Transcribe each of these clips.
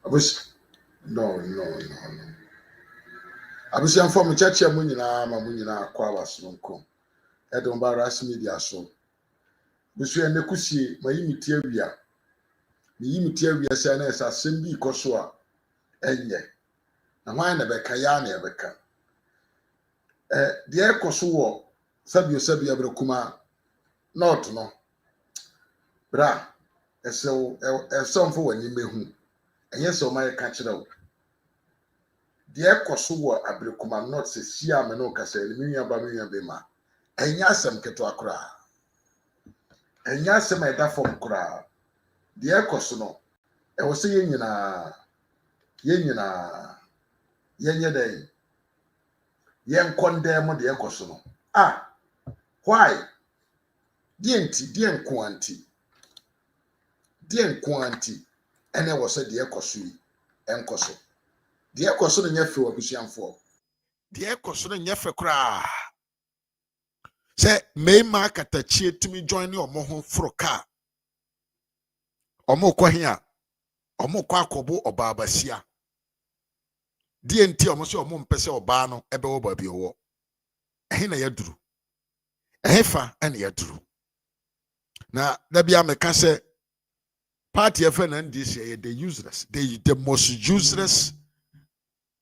abus no. Abusian from church munyina ma munyina kwa wasonko. Edon ba RAZ Media so. Busu ene kusie mayimiti awia. Miyimiti awia se na esa sembi ikoso a enye. Na hwan na beka ya na ebeka. De ekoso wo sabio Ablekuma not no. Bra esomfo wani mehu. Enye se o mai ka kire wo. De ekoso wo Ablekuma not se sia me no kasa ni minya ba be ma. Enye asem keto akora. Enye asem eda fom kora. De ekoso no e wo se yenyina yenye dey yen condemn de ekoso no. Why? Die nko anti ene wo se de ekoso yi enkoso. De ekoso no nya fe wabusianfo. De ekoso no nya fe kora. Se meima katachie tumi join ni omo ho froka. Omo kwa hia. Omo kwa akobo obabasia. Die nti omo se omo mpese oba no ebe wo ba bi wo. Ehe na yaduru. Ehefa ene yaduru. Na da bia meka se party FNNDC they useless. The most useless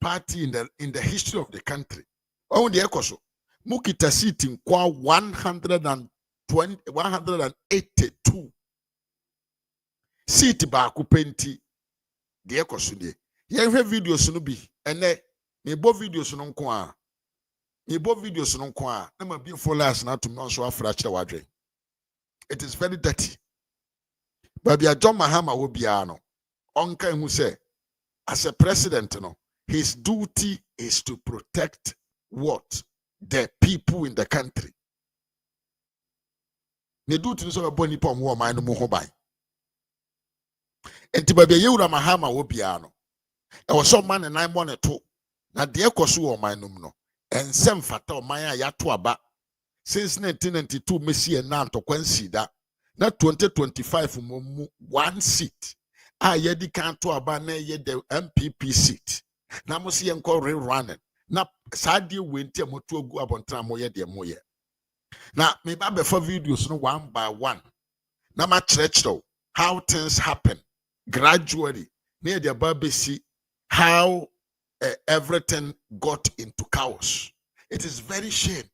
party in the history of the country. Oh the ekoso. Mukita seat in kwa 182 seat ba kupenti the ekoso de. Yen hwe videos no bi ene me bo videos no nko a. Na ma bi followers na to me so afra kire wadwe. It is very dirty. But ya John Mahama wo bia no. Onka hu say as a president no, his duty is to protect what? The people in the country. Ne duty so be nipa omwo man no mu ho ban. Enti ba bia yewura Mahama wo bia no. E wo so man nan mo ne to. Na de ekoso wo man no mu no. Ensem fata o man a yato aba. Since 1992 Messi and Nanto Quensida. Na 2025 mu one seat. Yedi kanto aba na ye the MPP seat. Na mo se enko running. Na sadie wenti amoto agu abontra mo ye de mo ye. Na me ba be for videos no one by one. Na ma church how things happen gradually. Near the babesi how everything got into chaos. It is very shame.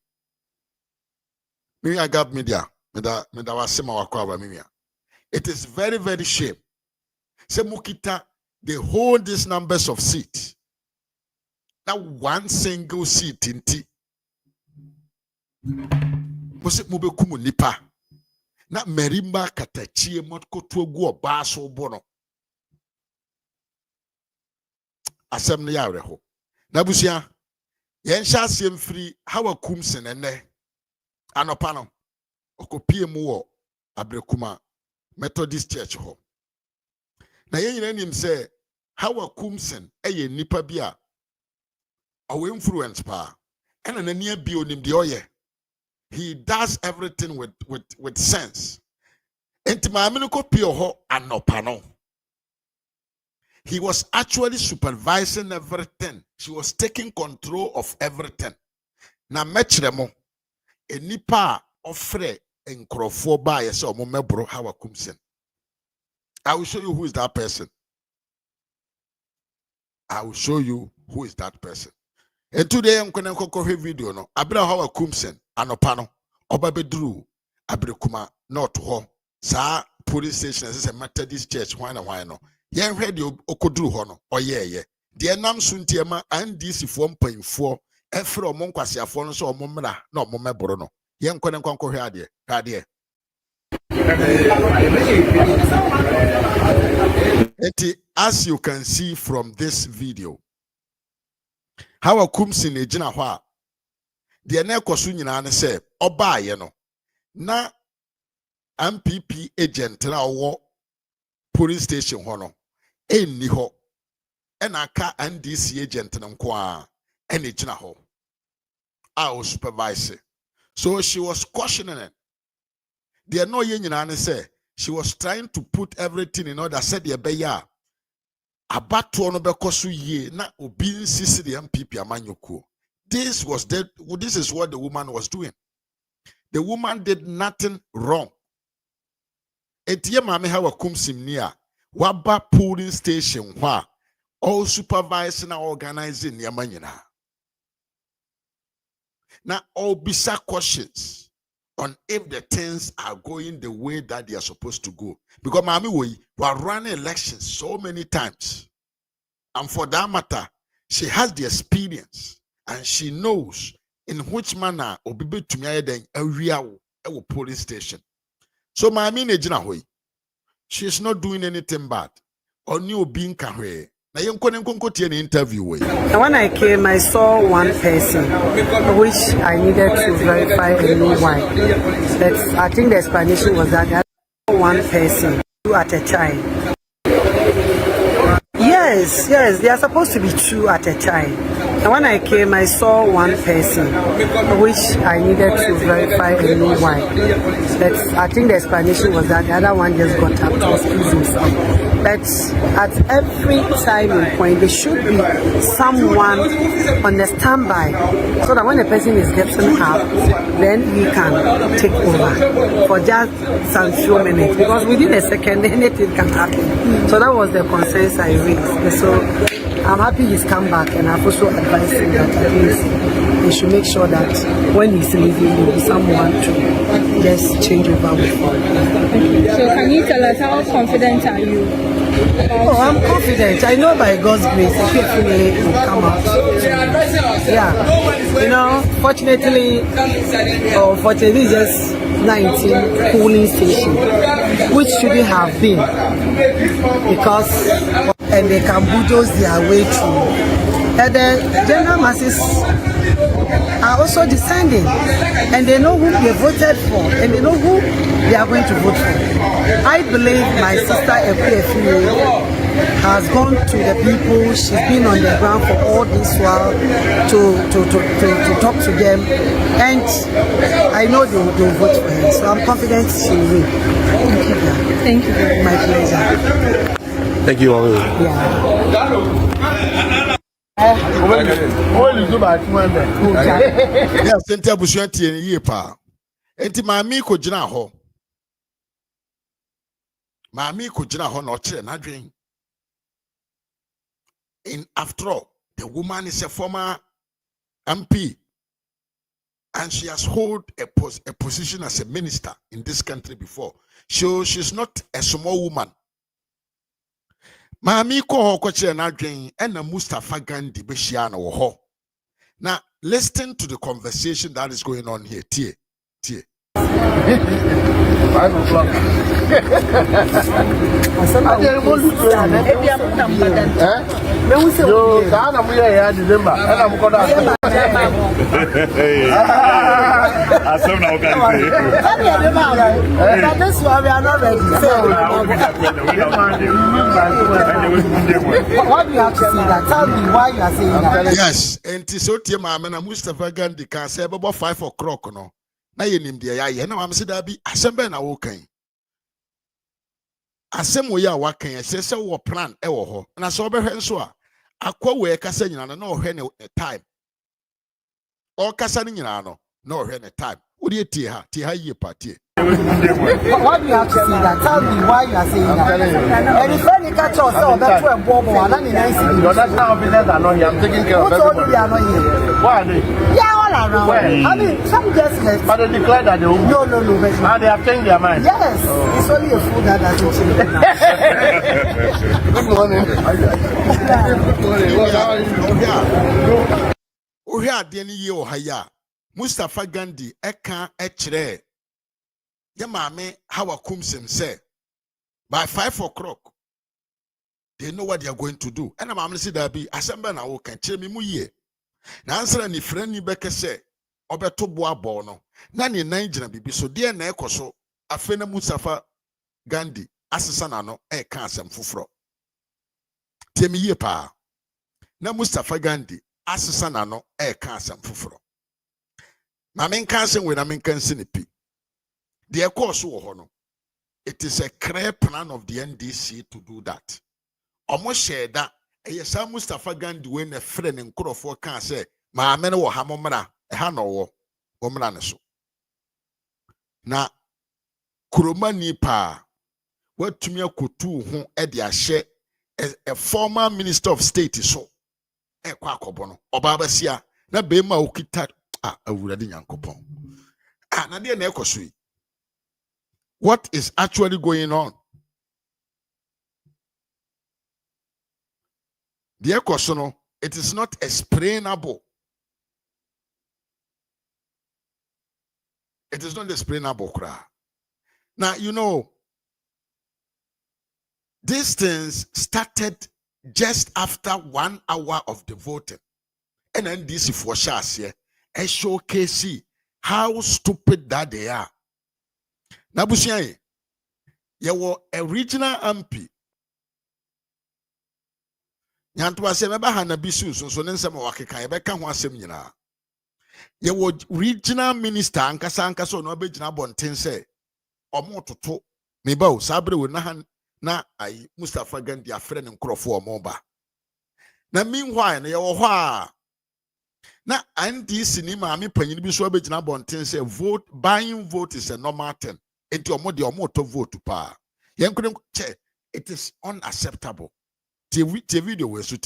Me I got media. Me da wasema wakwa mimia. It is very, very shame. Se mukita, they hold these numbers of seats. Now one single seat in T. Mose mube kumu nipa. Na merimba katachie motko tuogu baso bono. Asem na yare ho. Na busia, yensha siem free Hawa Koomson ene. Anopano. Okopie mu wo Ablekuma Methodist Church ho. Na yen nim say Hawa Koomson eye nipa bia awe influence pa. Ena na nia bi onim de oye. He does everything with sense. Enti maame no kopie ho anopano. He was actually supervising everything. She was taking control of everything. Na mechremo enipa ofre enkrofo ba ye se omo mebro Hawa Koomson. I will show you who is that person. I will show you who is that person. And today I'm going to video no. Abra Hawa Koomson anopano oba bedru Ablekuma not ho. Sa police station as a Methodist church why no. Yen hwede okodru ho no oyeye. De nam suntiema NDC fo mpanyfo efre omonkwasiafo no so omomra na omomebro no. Yen kone nkwanko hwe ade. As you can see from this video, Hawa Koomson ejina ho a de na ekoso nyina ne se obaaye no na MPP agent na wo police station ho no enni ho ena aka NDC agent no nko a ena ejina ho a supervisor. So she was cautioning it. They no ye nyina ne say she was trying to put everything in order. Said the beya abato no bekoso ye na obi nsisi the MPP amanyoko. This is what the woman was doing. The woman did nothing wrong. Etie mame Hawa Koomson nia waba polling station wha all supervising and organizing niyama nyina. Now all bisa questions on if the things are going the way that they are supposed to go. Because mami we were running elections so many times. And for that matter, she has the experience and she knows in which manner obibe tumia den area wo police station. So mami nejina hoy. She's not doing anything bad. Or new being kahwe. Na yenko tie the interview way. And when I came, I saw one person which I needed to verify and know why. But I think the explanation was that I saw one person two at a time. Yes, they are supposed to be two at a time. And when I came, I saw one person which I needed to verify and know why. But I think the explanation was that the other one just got up to excuse himself. But at every time and point, there should be someone on the standby so that when the person is getting up, then we can take over for just some few minutes. Because within a second, anything can happen. So that was the concerns I raised. So I'm happy he's come back, and I've also advised him that at least he should make sure that when he's leaving, there will be someone to just change over with him. So can you tell us how confident are you? Oh, I'm confident. I know by God's grace, hopefully it will come out. Yeah. You know, fortunately, or unfortunately, it's just 19 polling stations, which shouldn't have been, because and they can bulldoze their way through. And the general masses are also descending, and they know who they voted for, and they know who they are going to vote for. I believe my sister Ablekuma has gone to the people. She's been on the ground for all this while to talk to them, and I know they will vote for her. So I'm confident she will win. Thank you very much. My pleasure. Thank you all. Yeah. Yes, enti abusuanti ye pa. Enti maami ko gina ho. Maami ko gina ho na o kire na dwen. In after all, the woman is a former MP and she has held a position as a minister in this country before. So she's not a small woman. Maami ko ho ko kire na dwen and Mustafa Gandhi be shia na wo ho. Now, listen to the conversation that is going on here. Tie. 5 o'clock. What do you have to say that? Tell me why you are saying that. Yes, and Tisotia Mamma Mustafa Gandhi can say about 5 o'clock. No, na yenim de ya na am se da bi asem na wo kan asem wo ya wa kan se wo plan e wo ho na so obehwe nso a akwa we kasa nyina na ohwe ne time o kasa ni nyina no na ohwe ne time wo de tie ha ye party. What do you have to say that? Tell me why you are saying that. And if any catch us, so that's where Bobo and I Your national officers are not here. I'm taking care of everybody. Who told you they are not here? Why are they? Yeah, all around. Where? I mean, some just left. But they declared that they will. No. And they have changed their mind. Yes, it's only a fool that doesn't change. Good morning. O here adeni ye o haya Mustafa Gandhi eka echre ya mame Hawa Koomson say by 5 o'clock they know what they are going to do. And I'm say that be assemble na wo kan kire me mu ye. Na answer ni friend ni beke say obeto boa bo no. Na ni nan gina bibi so de na ekoso afe na Mustafa Gandhi asesa na no e ka asem foforo. Tie me ye pa. Na Mustafa Gandhi asesa na no e ka asem foforo. Ma men kan sen we na men kan sen pi. The course wo ho no. It is a clear plan of the NDC to do that. almost share that. Yes, I Mustafa Gandhi when a friend in Kurofo can say, my men will have Momra, a hano, Omranaso. Na Kuromani pa, what to me kutu who Edia share a former minister of state is so. E kwakobono, Obabasia, na Bema Ukita, a Wuradi Yankopon. Nadia Nekosui. What is actually going on? Dear Kosono, it is not explainable. It is not explainable. Now, you know, these things started just after 1 hour of the voting. And then this for Shasia, a showcase how stupid that they are. Nabusiaye, you were a regional MP. Yantua se meba hanabisu so nensa ma wakeka ye beka ho asem nyina ye wo regional minister ankasa no abegina bonten se omototo meba o sabre wo na ai Mustafa Gandhi afre ne nkrofo omoba na meanwhile na ye wo ho a na NDC ni ma me panyin bi so abegina bonten se vote buying vote is a normal thing enti omoto vote pa ye nkure che it is unacceptable. Video was to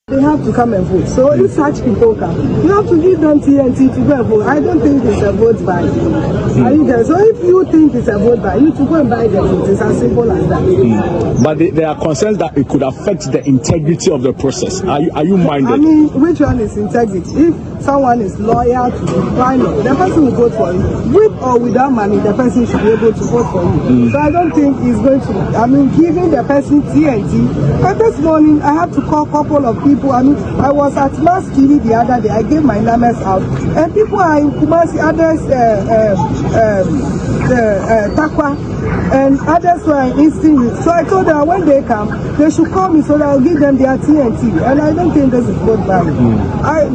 They have to come and vote. So if such people come, you have to give them TNT to go and vote. I don't think it's a vote buy. Are you there? So if you think it's a vote buy, you to go and buy the vote. It's as simple as that. But there are concerns that it could affect the integrity of the process. Are you minded? I mean, which one is integrity? If someone is loyal to you, why not? The person will vote for you. With or without money, the person should be able to vote for you. So I don't think he's going to, I mean, giving the person TNT. And this morning, I had to call a couple of people. I mean, I was at Maskini the other day. I gave my numbers out, and people are in Kumasi, others, Takwa, and others were in Easton. So I told them when they come, they should call me so that I'll give them their TNT. And I don't think this is good value.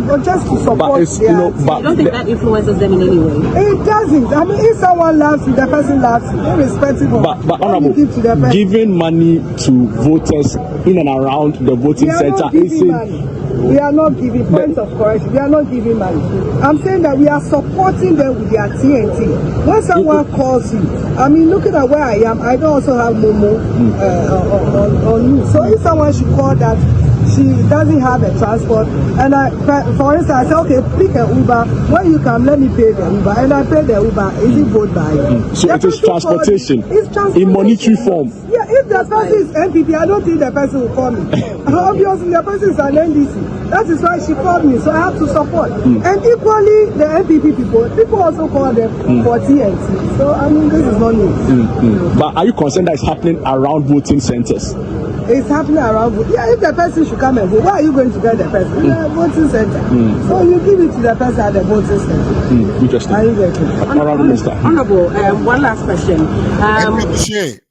But just to support but it's, you know, but you don't think that influences them in any way? It doesn't. I mean, if someone loves you, the person loves you, irrespective of but honorable, giving money to voters in and around the voting center is we are not giving points of correction. We are not giving money. I'm saying that we are supporting them with their TNT. When someone calls you, I mean, looking at where I am, I don't also have Momo on me. So if someone should call that she doesn't have a transport, and for instance, I say, okay, pick an Uber. When you come, let me pay the Uber, and I pay the Uber. Is it vote by? So it is transportation. It's transportation in monetary form. Yeah, if the person is MPP, I don't think the person will call me. Obviously, the person is an NDC. That is why she called me, so I have to support. And equally, the MPP people also call them for TNT. So I mean, this is not new. But are you concerned that it's happening around voting centers? It's happening around. Yeah, if the person should come and vote, where are you going to get the person? In the voting center. So you give it to the person at the voting center. Interesting. Are you getting? Honorable Minister. Honorable, one last question.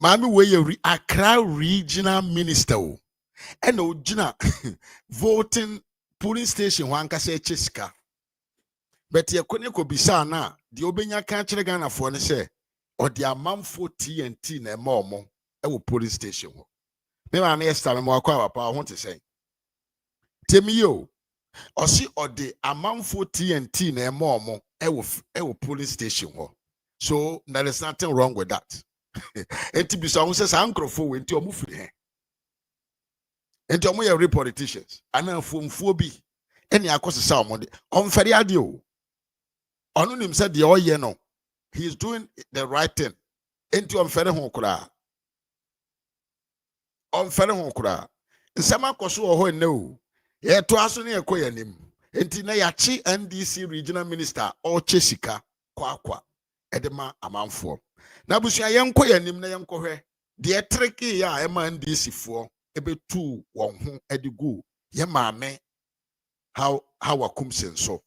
Mami, where you Accra regional minister, and Ojina voting polling station one can say Cheska. But you couldn't go bisa na the Obenya country Ghana for ne say or the amount for TNT na more polling station. Me ma na esta me mo akwa papa ho te say temi yo or see or the amount for TNT na more polling station ho. So there is nothing wrong with that. Enti bi so say sankrofo we enti omu firi he enti omu ye politicians ana fomfo bi eni akosesa omode omfere ade o onu nim say de oye no he is doing the right thing enti omfere ho kura nsema akoso ho enne o ye to aso ne ekoye nim enti na yachi NDC regional minister o chesika kwakwa edema amanfo na busia yenko yanim na yenko hwe de triki ya ema NDC fo ebetu won ho edigu ye maame Hawa Koomson so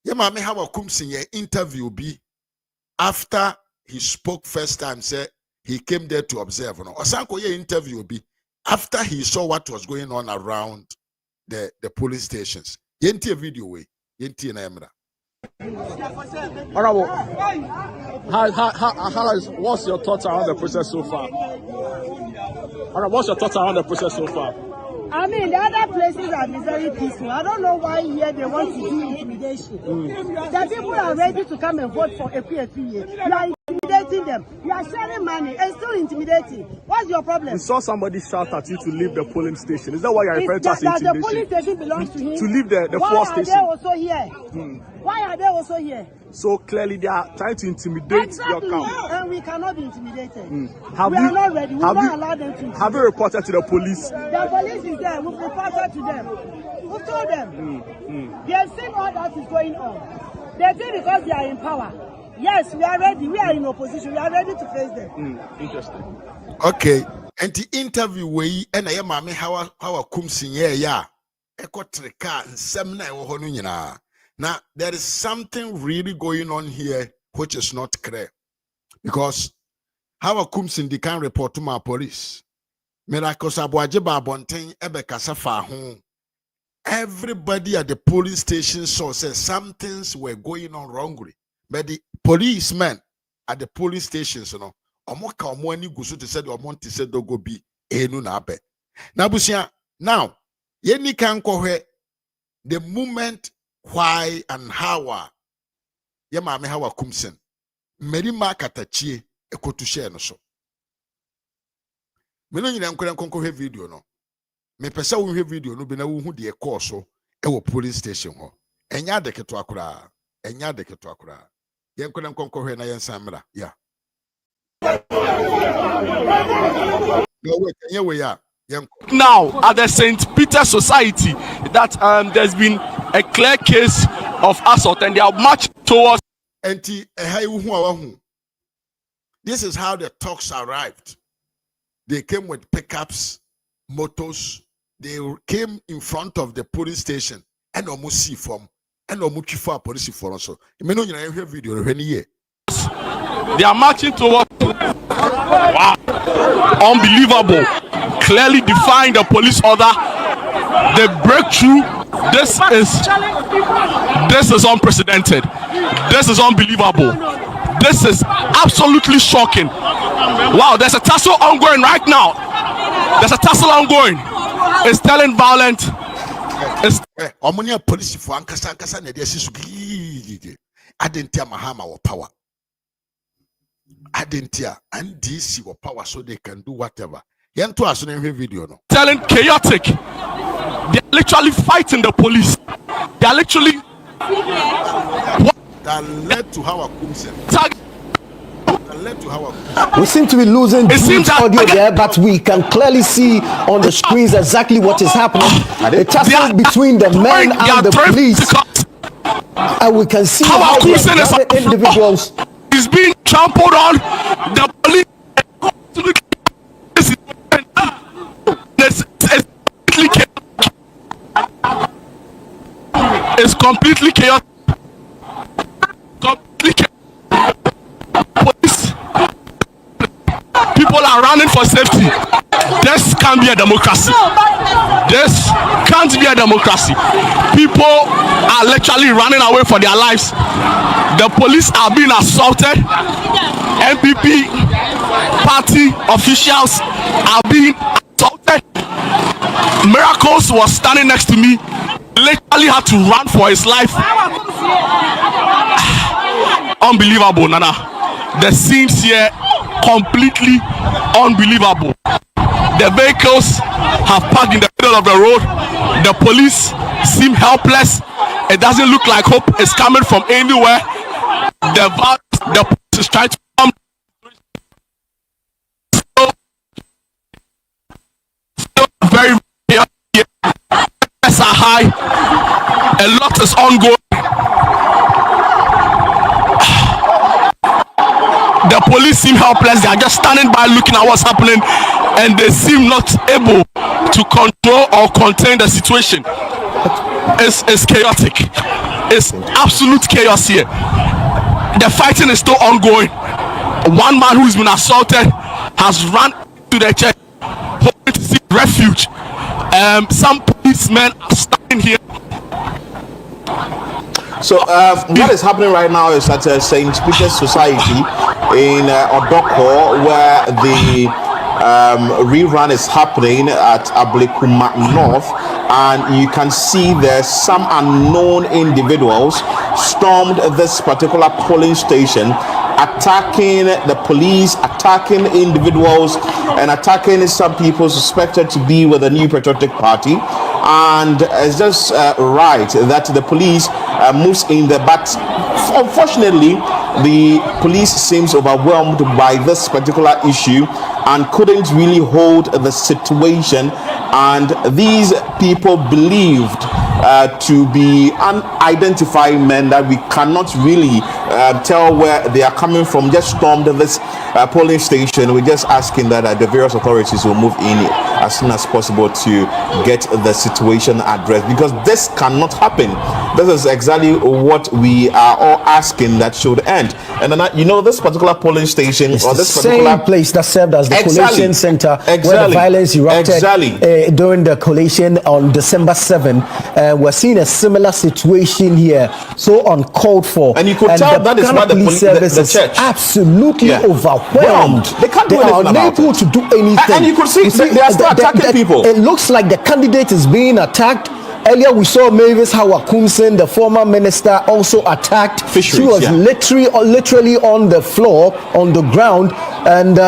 ye maame Hawa Koomson ye interview bi after he spoke first time say he came there to observe no osanko ye interview bi after he saw what was going on around the police stations. Yenti a video way. Yenti na emra. Honorable, what's your thoughts around the process so far? Honorable, what's your thoughts around the process so far? I mean, the other places are very peaceful. I don't know why here they want to do intimidation. The people are ready to come and vote for Epi. You are intimidating them. You are sharing money and still intimidating. What's your problem? We saw somebody shout at you to leave the polling station. Is that why you're referring to as that intimidation? The polling station belongs to him. To leave the force station. Why are they also here? Why are they also here? So clearly they are trying to intimidate your camp. And we cannot be intimidated. We are not ready. We don't allow them to. Have you reported to the police? The police is there. We've reported to them. We've told them. They have seen all that is going on. They think because they are in power. Yes, we are ready. We are in opposition. We are ready to face them. Interesting. Okay. And the interview way and I am Hawa Koomson yeah. Eko treka nsemna ewo ho no nyina. Now, there is something really going on here which is not clear. Because Hawa Koomson they can report to my police. Miracles Abuajeba Bonten ebe kasafa ho. Everybody at the police station saw said some things were going on wrongly. But the policemen at the police stations, omoka omwani gusu to said omonti said dogo bi enu na abe. Now, yeni kan kohwe the moment why and how Yamame Hawa Koomson merima katachie ekotu share no so. Me no nyina nkora nkonko video no. Me pesa wo hwe video no be na wo hu de ekọ so e wo police station ho. Enya de keto akura. Enya de keto akura. Yen nkora nkonko hwe na yen samra. Yeah. No wait, enya we ya. Now at the St. Peter Society that there's been a clear case of assault and they are marching towards this is how the talks arrived. They came with pickups, motors. They came in front of the police station and almost see from and almost for police for also. You know, you hear video here. They are marching towards. Wow, unbelievable! Clearly defying the police order. The breakthrough. This is unprecedented. This is unbelievable. This is absolutely shocking. Wow, there's a tussle ongoing right now. There's a tussle ongoing. It's telling violent. It's police for ankasa na dey sisu. Adentia mahama or power. Adentia and DC or power so they can do whatever. Yanto aso na video no. Telling chaotic. They're literally fighting the police. They're literally that led to Hawa Koomson. We seem to be losing audio there, but we can clearly see on the screens exactly what is happening. The tussle between the men and the police, and we can see how the individuals is being trampled on. The police is completely chaotic. Police. People are running for safety. This can't be a democracy. This can't be a democracy. People are literally running away for their lives. The police are being assaulted. MPP party officials are being assaulted. Miracles was standing next to me. Literally had to run for his life. Unbelievable, Nana. The scenes here completely unbelievable. The vehicles have parked in the middle of the road. The police seem helpless. It doesn't look like hope is coming from anywhere. The police is trying to come. Very are high. A lot is ongoing. The police seem helpless. They are just standing by looking at what's happening, and they seem not able to control or contain the situation. It's chaotic. It's absolute chaos here. The fighting is still ongoing. One man who's been assaulted has run to the church hoping to seek refuge. Some policemen are standing here. So what is happening right now is at St. Peter's Society in Odoko, where the rerun is happening at Ablekuma North, and you can see there's some unknown individuals stormed this particular polling station, attacking the police, attacking individuals, and attacking some people suspected to be with the New Patriotic Party. And it's just right that the police moves in there, but unfortunately the police seems overwhelmed by this particular issue and couldn't really hold the situation, and these people believed to be unidentified men that we cannot really tell where they are coming from, just stormed this polling station. We're just asking that the various authorities will move in as soon as possible to get the situation addressed, because this cannot happen. This is exactly what we are all asking that should end. And then, you know, this particular polling station, it's or this particular same place that served as the collation center where the violence erupted during the collation on December 7. We're seeing a similar situation here, so uncalled for. And you could tell that is why the police service the is church absolutely overwhelmed. They can't do anything about unable to do anything. And you could see they are still attacking people. It looks like the candidate is being attacked. Earlier we saw Mavis Hawa Koomson, the former minister, also attacked. She was literally on the floor, on the ground, and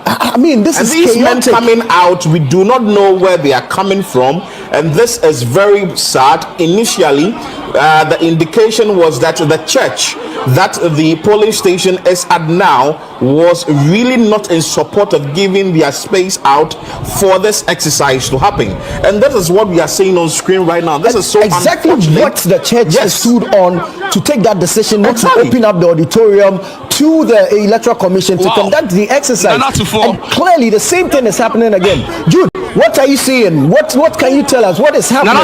I mean, this is these chaotic. men coming out, we do not know where they are coming from, and this is very sad. Initially, the indication was that the church that the polling station is at now was really not in support of giving their space out for this exercise to happen, and that is what we are seeing on screen right now. This is so exactly what the church stood on to take that decision, not to open up the auditorium to the electoral commission to conduct the exercise. And clearly the same thing is happening again. Jude, what are you seeing? What can you tell us? What is happening?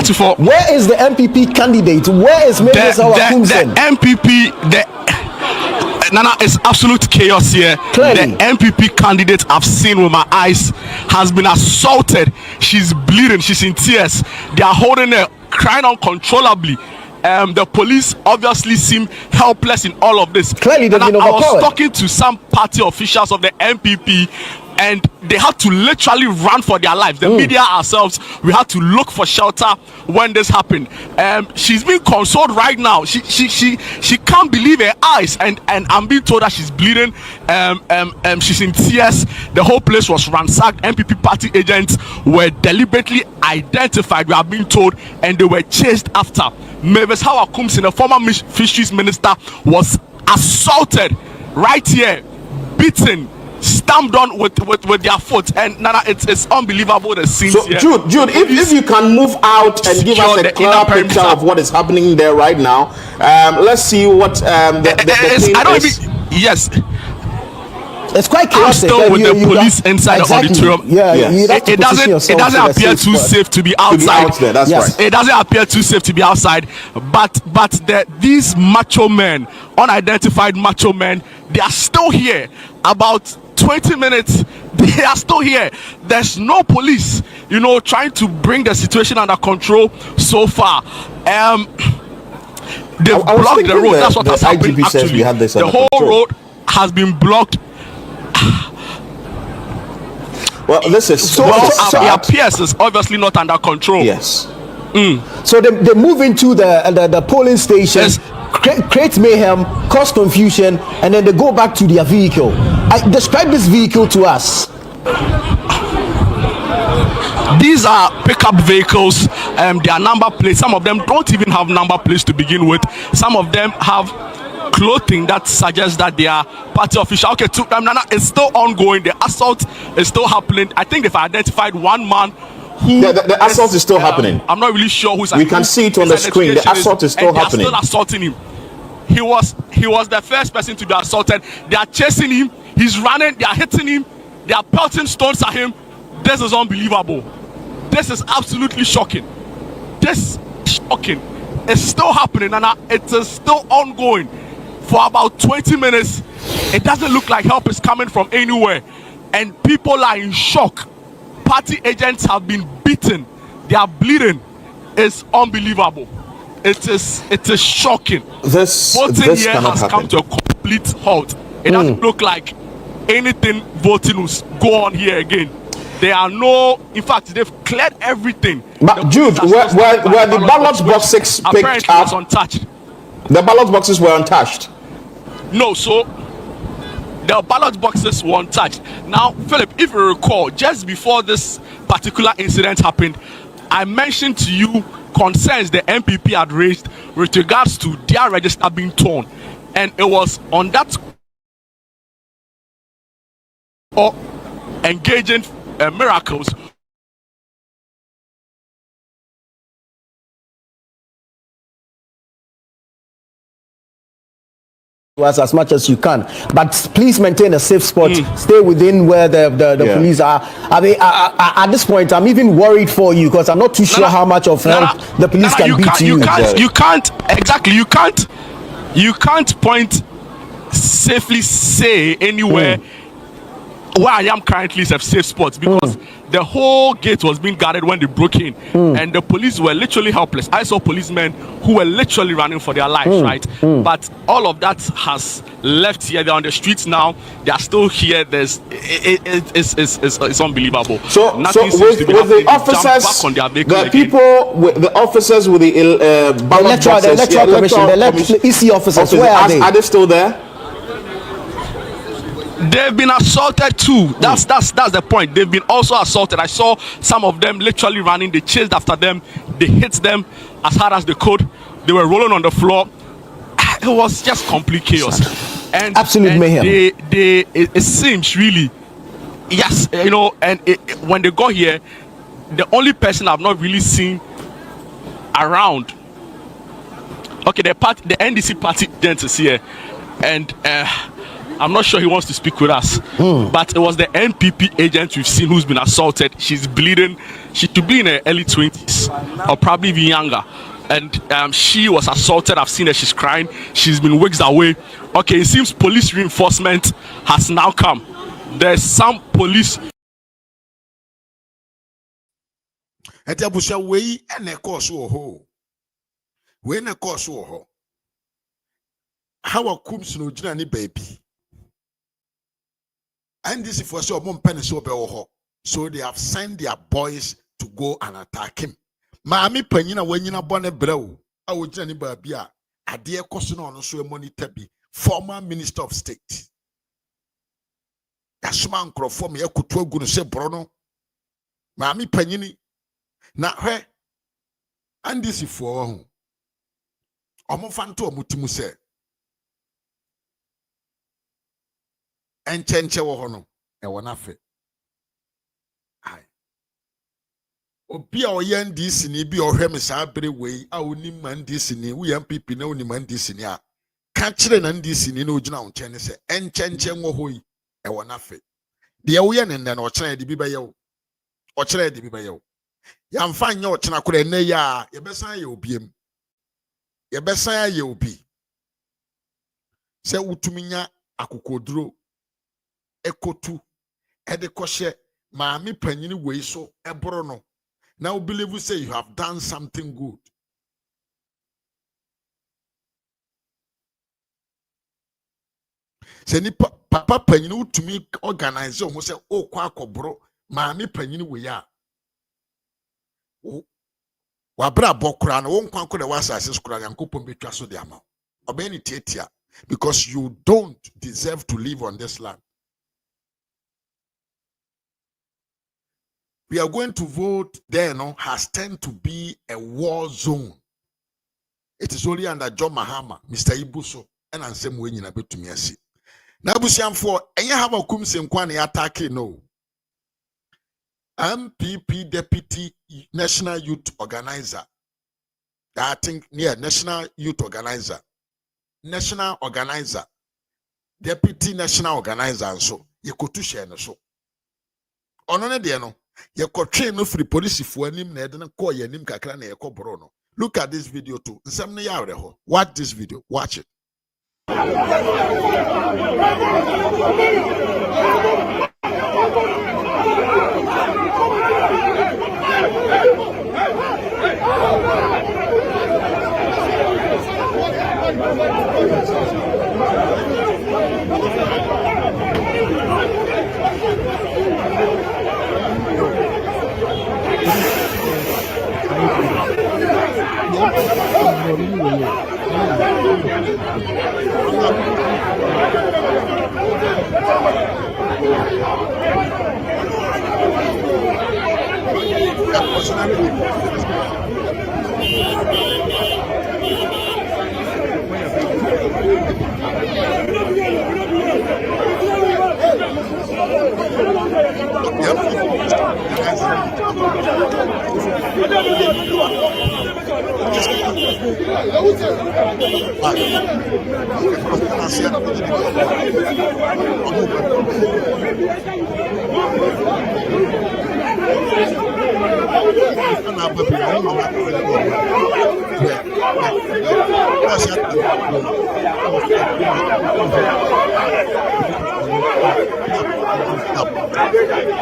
Where is the MPP candidate? Where is Mavis Hawa Koomson? The MPP, Nana, it's absolute chaos here. Clearly. The MPP candidate I've seen with my eyes has been assaulted. She's bleeding. She's in tears. They are holding her, crying uncontrollably. The police obviously seem helpless in all of this. Clearly, they've been overpowered. I was talking to some party officials of the MPP, and they had to literally run for their lives. The media ourselves, we had to look for shelter when this happened. She's being consoled right now. She can't believe her eyes, and I'm being told that she's bleeding. She's in tears. The whole place was ransacked. MPP party agents were deliberately identified, we have been told, and they were chased after. Mavis Hawa Koomson, the former fisheries minister, was assaulted right here, beaten, stamped on with their foot, and Nana, it's unbelievable the scenes here. Jude, if you can move out and give us a clear picture of what is happening there right now, let's see what the yes. It's quite chaotic. I'm still with the police inside the auditorium. It doesn't appear too safe to be outside. That's right. It doesn't appear too safe to be outside. But these macho men, unidentified macho men, they are still here. About 20 minutes, they are still here. There's no police, trying to bring the situation under control so far. They've blocked the road. That's what has happened. Actually, the whole road has been blocked. Well, this is it appears it's obviously not under control. Yes. So they move into the polling station, create mayhem, cause confusion, and then they go back to their vehicle. Describe this vehicle to us. These are pickup vehicles. They are number plates. Some of them don't even have number plates to begin with. Some of them have clothing that suggests that they are party official. Okay, it's still ongoing. The assault is still happening. I think they've identified one man who the assault is still happening. I'm not really sure who's. We can see it on the screen. The assault is still happening. They are still assaulting him. He was the first person to be assaulted. They are chasing him. He's running. They are hitting him. They are pelting stones at him. This is unbelievable. This is absolutely shocking. This is shocking. It's still happening, and it is still ongoing for about 20 minutes. It doesn't look like help is coming from anywhere, and people are in shock. Party agents have been beaten. They are bleeding. It's unbelievable. It is shocking. This voting here cannot has happen. come to a complete halt. It doesn't look like anything voting will go on here again. There are no, in fact, they've cleared everything. But Jude, were the ballot boxes picked up? Untouched. The ballot boxes were untouched. No, so the ballot boxes were untouched. Now, Philip, if you recall, just before this particular incident happened, I mentioned to you concerns the MPP had raised with regards to their register being torn, and it was on that or engaging miracles. As much as you can, but please maintain a safe spot. Stay within where the police are. I mean, at this point, I'm even worried for you because I'm not too sure how much of help the police can be to you. You can't point safely say anywhere where I am currently is a safe spot because the whole gate was being guarded when they broke in, and the police were literally helpless. I saw policemen who were literally running for their lives, right? But all of that has left here. They're on the streets now. They are still here. It's unbelievable. So with the officers, the officers with the ballot boxes, the electoral commission, the EC officers, where are they? Are they still there? They've been assaulted too. That's the point. They've been also assaulted. I saw some of them literally running. They chased after them. They hit them as hard as they could. They were rolling on the floor. It was just complete chaos. And absolute mayhem. It seems really, yes, you know. And when they got here, the only person I've not really seen around. Okay, the NDC party agent is here, and I'm not sure he wants to speak with us, but it was the NPP agent we've seen who's been assaulted. She's bleeding. She could be in her early 20s or probably even younger. And she was assaulted. I've seen her. She's crying. She's been weeks away. Okay, it seems police reinforcement has now come. There's some police. Hawa Koomson ojina ni baby. And this is for sure so they have sent their boys to go and attack him. Maami panyina wanyina bone brew. Awojina ni baby a ade ekoso na ono so monitor bi former minister of state. Yasoma nkrofo me yakutu agu no se bro no. Maami panyini na hwe and this is for ho. Omo fanto omutimu se enchenche wo ho no e wona fe ai obi a oye ndisi ni bi ohwe me saa bere wei a oni man ndisi ni wo MPP na oni man ndisi ni a ka kire na ndisi ni na ogina wo nchen ne se enchenche wo ho yi e wona fe de wo ye ne na ochena de bi ba ye wo ochena de bi ba ye wo ya mfa nya ochena kora na ya ye besan ye obiem ye besan ye obi se utuminya akokoduro ekotu ede koshe maami panyini wei so eboro no now believe you say you have done something good. Se ni papa panyini utumi organize o say o kwa akoboro maami panyini wei a wa bra bokura na won kwan ko de wasase skura yankopon betwa so de ama obeni tietia because you don't deserve to live on this land. We are going to vote there, no, has turned to be a war zone. It is only under John Mahama, Mr. Ibuso, and Ansem Winnie na betumi asi. Na busiam for enye Hawa Koomson kwa na attack no. MPP Deputy National Youth Organizer. I think near National Youth Organizer. National Organizer. Deputy National Organizer and so. You could to share no so. Onone de no. Ye train no free police for anim na ede call ye anim kakra na ye bro no. Look at this video too. Nsem na ya ho. Watch this video. Watch it.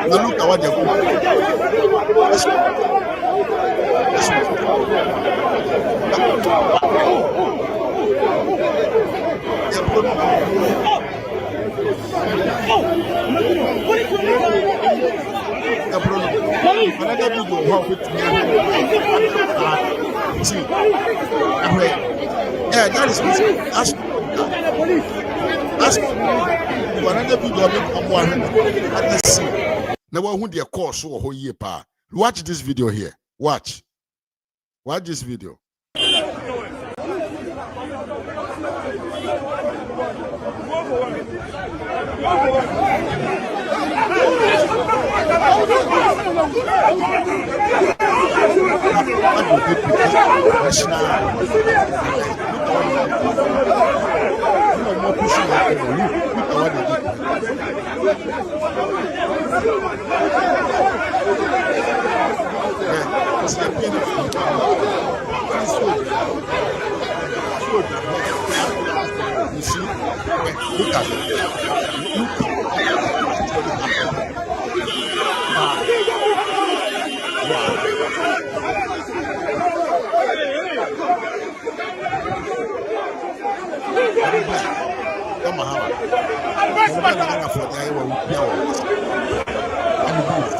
Look at what they're doing. Yeah, that is that's another video of one at the scene. Now, who their course or whole year pa. Watch this video here. Watch this video. You see, look at it.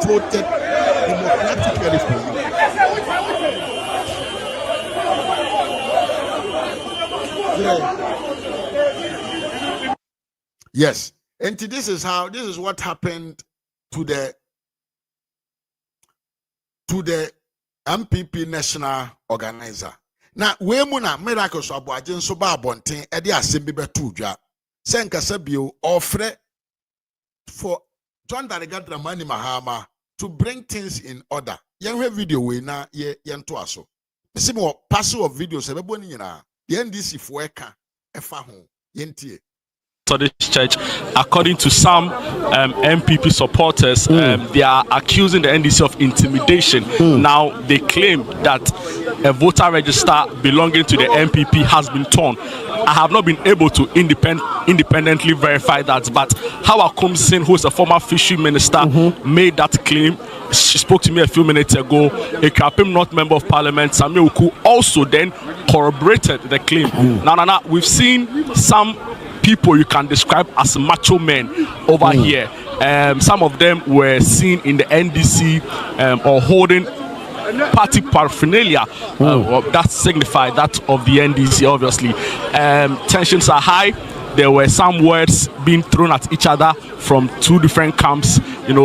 Voted democratically for you. Yes, and this is what happened to the MPP national organizer. Now, we muna miracles of Wajen Soba Bontin, Eddie Assembly Betuja, Senkasabio, offer for John Darigadra Mani Mahama to bring things in order. Young video we na ye yantuaso. Simo pass of videos, everybody na the NDC Fueka Efahu Yentie. To this church, according to some MPP supporters, they are accusing the NDC of intimidation. Now they claim that a voter register belonging to the MPP has been torn. I have not been able to independently verify that, but Hawa Koomson, who is a former fishery minister, made that claim. She spoke to me a few minutes ago. A Krapim North Member of Parliament, Samuel Uku, also then corroborated the claim. Now, we've seen some people you can describe as macho men over here. Some of them were seen in the NDC or holding party paraphernalia that signified that of the NDC. Obviously, tensions are high. There were some words being thrown at each other from two different camps,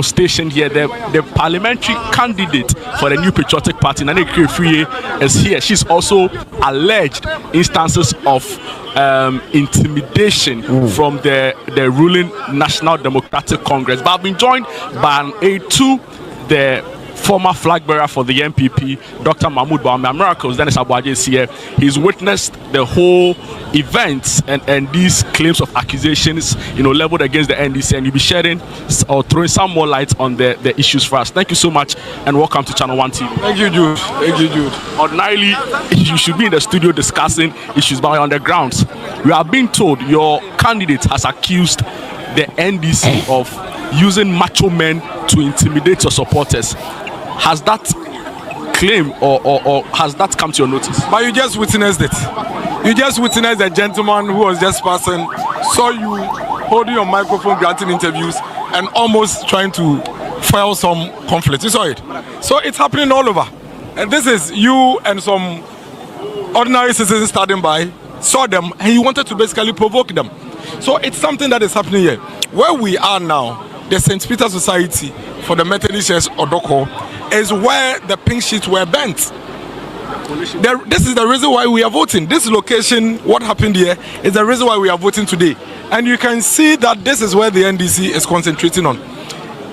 stationed here. The parliamentary candidate for the New Patriotic Party, Nane Kirifrie, is here. She's also alleged instances of intimidation from the ruling National Democratic Congress. But I've been joined by an aide to the former flag bearer for the MPP, Dr. Mahmoud Bawumia Miracles, Dennis Abuaje is here. He's witnessed the whole events and these claims of accusations, leveled against the NDC, and you'll be sharing or throwing some more light on the issues for us. Thank you so much, and welcome to Channel 1 TV. Thank you, Jude. Thank you, Jude. Ordinarily, you should be in the studio discussing issues, but on the grounds, we are being told your candidate has accused the NDC of using macho men to intimidate your supporters. Has that claim or has that come to your notice? But you just witnessed it. You just witnessed a gentleman who was just passing, saw you holding your microphone, granting interviews, and almost trying to file some conflict. You saw it. So it's happening all over. And this is you and some ordinary citizens standing by, saw them and he wanted to basically provoke them. So it's something that is happening here. Where we are now, the St. Peter Society for the Methodist Church Odoko is where the pink sheets were bent. This is the reason why we are voting. This location, what happened here, is the reason why we are voting today. And you can see that this is where the NDC is concentrating on.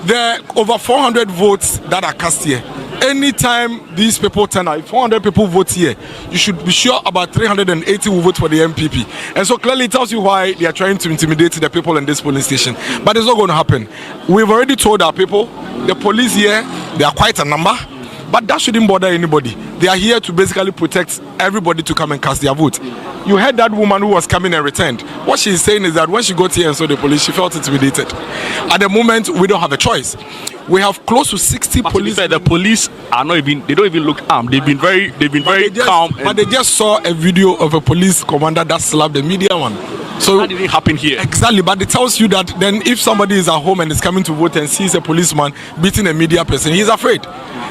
There are over 400 votes that are cast here. Anytime these people turn out, if 400 people vote here, you should be sure about 380 will vote for the MPP. And so clearly it tells you why they are trying to intimidate the people in this polling station. But it's not going to happen. We've already told our people, the police here, they are quite a number. But that shouldn't bother anybody. They are here to basically protect everybody to come and cast their vote. You heard that woman who was coming and returned. What she's saying is that when she got here and saw the police, she felt intimidated. At the moment, we don't have a choice. We have close to 60 police. The police are not even, they don't even look armed. They've been very calm. But they just saw a video of a police commander that slapped the media one. So that didn't happen here. Exactly, but it tells you that then if somebody is at home and is coming to vote and sees a policeman beating a media person, he's afraid.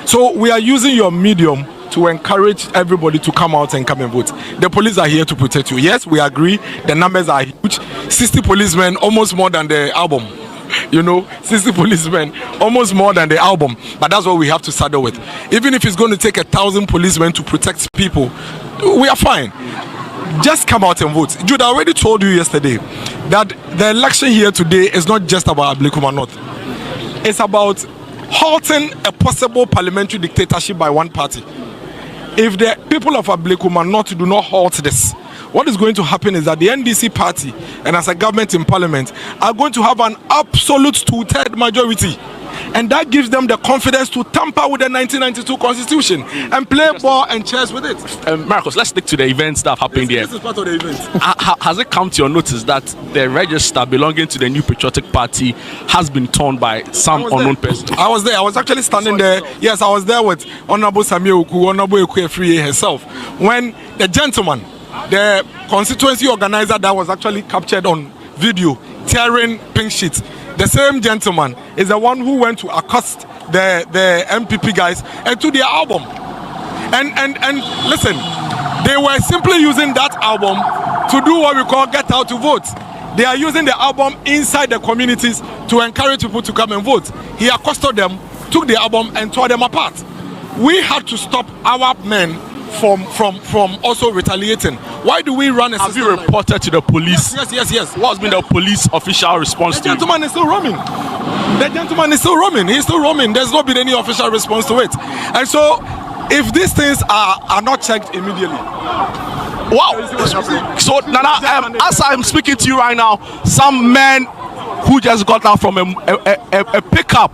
So we are using your medium to encourage everybody to come out and come and vote. The police are here to protect you. Yes, we agree. The numbers are huge. 60 policemen, almost more than the album. 60 policemen, almost more than the album. But that's what we have to saddle with. Even if it's going to take 1,000 policemen to protect people, we are fine. Just come out and vote. Jude, I already told you yesterday that the election here today is not just about Ablekuma North. It's about halting a possible parliamentary dictatorship by one party. If the people of Ablekuma North do not halt this, what is going to happen is that the NDC party and as a government in parliament are going to have an absolute 2/3 majority. And that gives them the confidence to tamper with the 1992 constitution and play ball and chess with it. Marcus, let's stick to the events that have happened there. This is part of the event. Has it come to your notice that the register belonging to the New Patriotic Party has been torn by some unknown person? I was there. I was actually standing there. Yes, I was there with Honorable Samia Oku, Honorable Ekwefriye herself. When the gentleman, the constituency organizer that was actually captured on video, tearing pink sheets, the same gentleman is the one who went to accost the MPP guys and to their album. And listen, they were simply using that album to do what we call get out to vote. They are using the album inside the communities to encourage people to come and vote. He accosted them, took the album and tore them apart. We had to stop our men from also retaliating. Why do we run a system? Have you reported to the police? Yes. What's been the police official response to it? The gentleman is still roaming. He's still roaming. There's not been any official response to it. And so, if these things are not checked immediately. Wow. So, Nana, as I'm speaking to you right now, some men who just got out from a pickup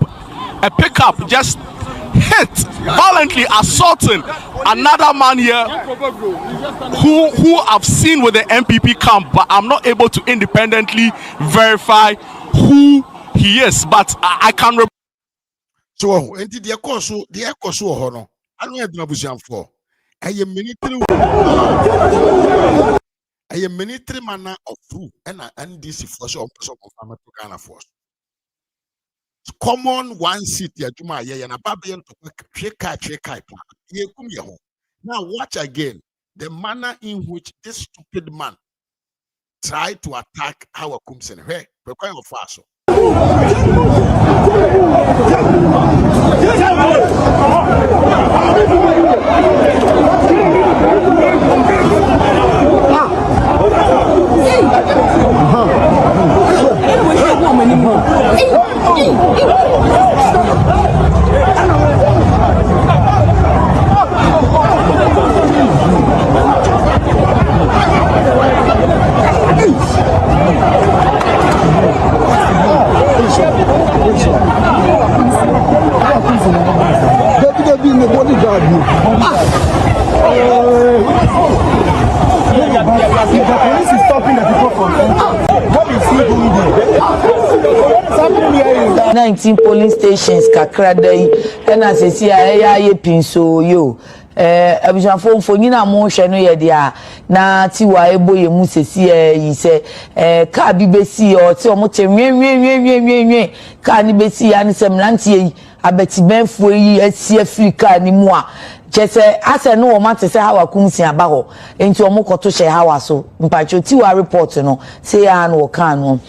just hit, violently assaulting another man here who I've seen with the MPP camp, but I'm not able to independently verify who he is, but I can so enti the course ho no anu e dina busian for aye military manner of rule and NDC for so confirm to Ghana force common one seat ya juma ye na babe to treka ye kum ye ho. Now watch again the manner in which this stupid man tried to attack Hawa Koomson. Hey, we kind of fast. The police is stopping the people from what is he doing there? 19 polling stations kakra dai na sesi ye pinso yo abujanfo mfonyina mo hwe no ye dia na tiwa eboye mu sesi yi se ka bi besi o ti o mo te nwen ka ni besi ya ni se mlantie yi abetibenfo yi asi Africa ni mu a Chese ase no o mate se Hawa Koomson aba ho enti omo koto hye Hawa so mpacho ti wa report no se ya no kan no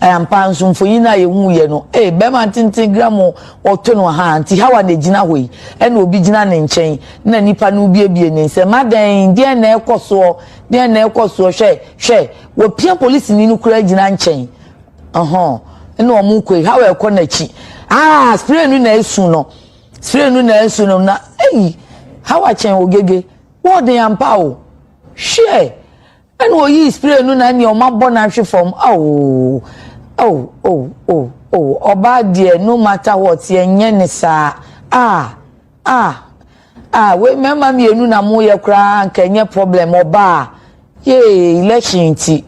ampa nso mfoyina ye hu ye no be man tintin gram oto no ha anti Hawa na gina ho yi e na obi gina ne nchen na nipa no biebie ne nse madan de na ekoso hwe wo pia police ni no kura gina nchen na omo koi Hawa ekọ na chi spray nu na esu no na Hawa chen ogege wo de ampa o hwe and wo yi spray nu na ni o ma bo na hwe from oba de no matter what yenye ne sa we mema mi enu na mo ye kra nka nye problem oba election ti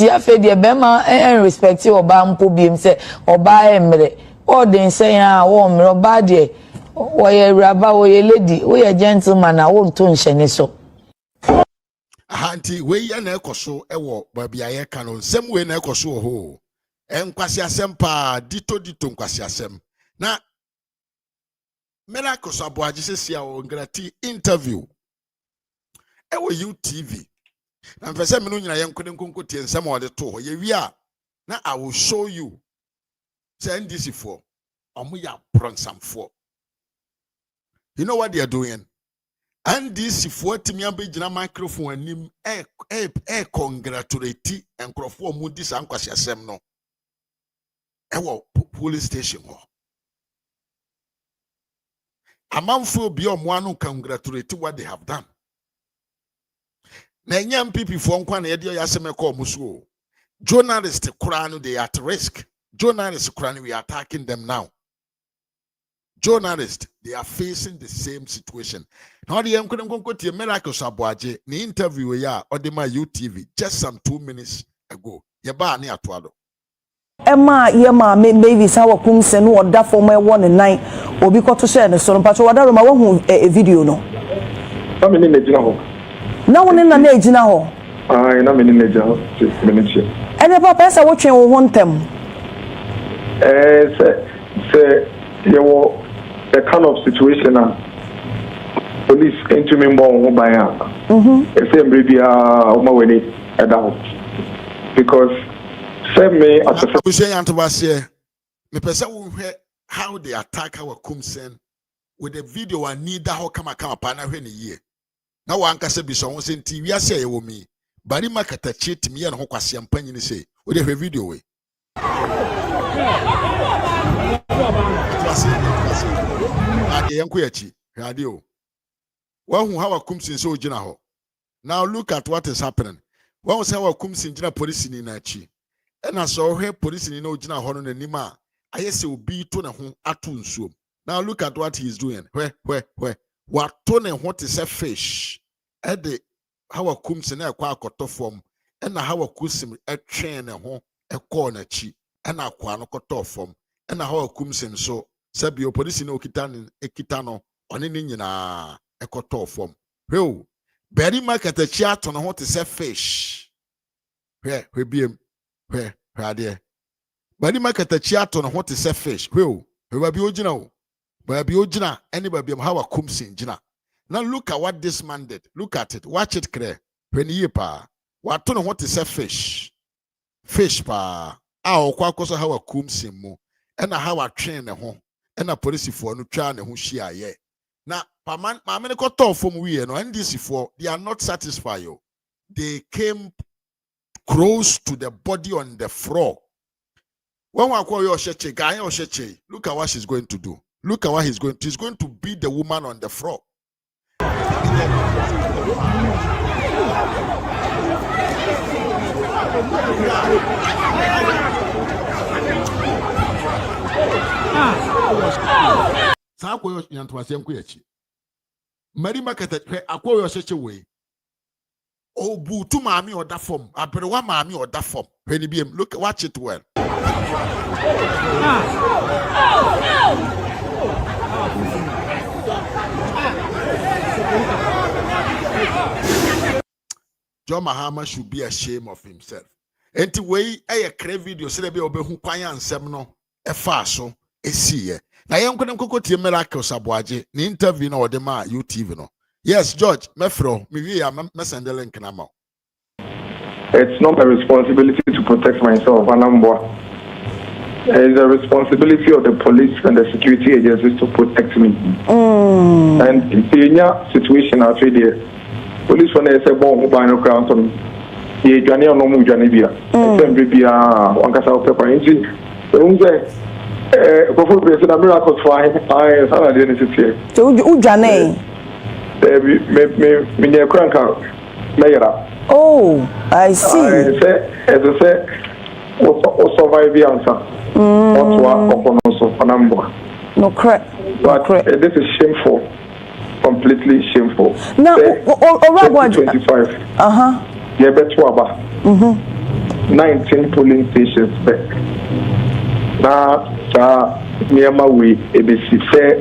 afa de bema respect oba mpo biem se oba emre o de nsen ya wo mre oba de wo ye raba wo ye lady wo ye gentleman na wo nto nhene so Ahanti we ya na ekoso ewo babia ye ka no nsem we na ekoso ho enkwasi asem pa dito nkwasi asem na mera koso aboaje sesia o ngrati interview ewo UTV na mfese me no nyina ye nkonko tie nsem o de to ye wi a na I will show you say NDC for omo ya pronsamfo. You know what they are doing? And this for timi abegina microphone anim congratulate enkrofo mu dis ankwasi asem no ewo police station ho amanfo bi omo anu congratulate what they have done na nyam people for nkwa na ye de yasem e ko muso journalists kura no they at risk. Journalists kura we are attacking them now. Journalists, they are facing the same situation. Now the Miracle Saboaje, the interview ya or the my UTV just some 2 minutes ago. Yaba ni atwado. Emma yema maybe Hawa Koomson or that for my 1 and 9 or because to share the son patch what I want a video no. I'm in the general. No one in the age now. I'm in the general. And the papa watching one them. Say you were the kind of situation police into me more by same baby because same me as a how they attack Hawa Koomson with the video and need that how come pana when a year. Now one can say be someone saying TV say me but him makata cheat me and hokwasi and penny say with a video way. Hawa Koomson so jina ho. Now look at what is happening. One say Hawa Koomson jina police ni na chi. And I saw her police ni no jina ho no nima. Ayese obi to na ho atu nsuo. Now look at what he is doing. Where. What to ne ho te say fish. E de Hawa Koomson na kwa akoto form. E na Hawa Koomson e twen ne ho e call na chi. E na kwa no koto form. E na Hawa Koomson so sabi o police no ekita no one ni nyina ekoto form hwe beri market achi ato no ho te say fish hwe biem hwe ade beri market achi ato no ho te say fish hwe ba bi ogina o ba bi ogina any ba bi Hawa Koomson gina. Now look at what this man did. Look at it, watch it clear. When ye pa what to no ho te say fish pa okwa koso Hawa Koomson mu and Hawa train ne ho and a police for no try ne ho hia ye na mamene ko to from we no NDC for they are not satisfied. They came close to the body on the floor. When we call your sheche guy or sheche, look at what she's going to do. Look at what he's going to beat the woman on the floor. Sa ko yo nyanto asem ko yachi mari makata hwe akwo yo hyeche we obutu maami oda form abrewa maami oda form hwe ni biem look watch it well. John Mahama should be ashamed of himself. Enti we a cre video se be obehu kwan ansem no e fa so esi na yɛn nkɔnem koko tie Miracles Aboagye ne interview na wɔde ma UTV no. Yes, George, mefro me wi ya send the link na ma. It's not my responsibility to protect myself, Anambwa. It's the responsibility of the police and the security agencies to protect me. And in the situation actually there, police when they say bomb by no ground on the journey or no more journey bia. Every bia one case of paper engine. Before we say the Miracles for him, I saw the necessity. So journey. Me crank layera. Oh, I see. I say, as I say, survive the answer. No correct. But this is shameful, completely shameful. Now, 25. Yeah, better 19 polling stations back. Now, Myanmar we ABC fair.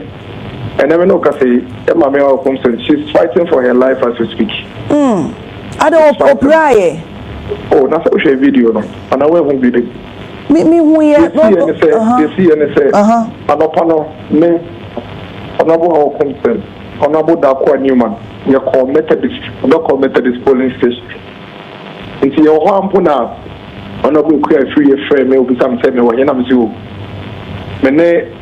And never know because Hawa Koomson, she's fighting for her life as we speak. I don't apply. Oh, that's a video, no. And I won't be big. Me, we are. They see and say, Anopano, me, Honorable Hawa Koomson, Honorable Dakwa Newman, we are called Methodist, not called Methodist polling station. It's your harm, Puna, Honorable Queer Free Frame, may be some saying, or Yanamzu. Mene,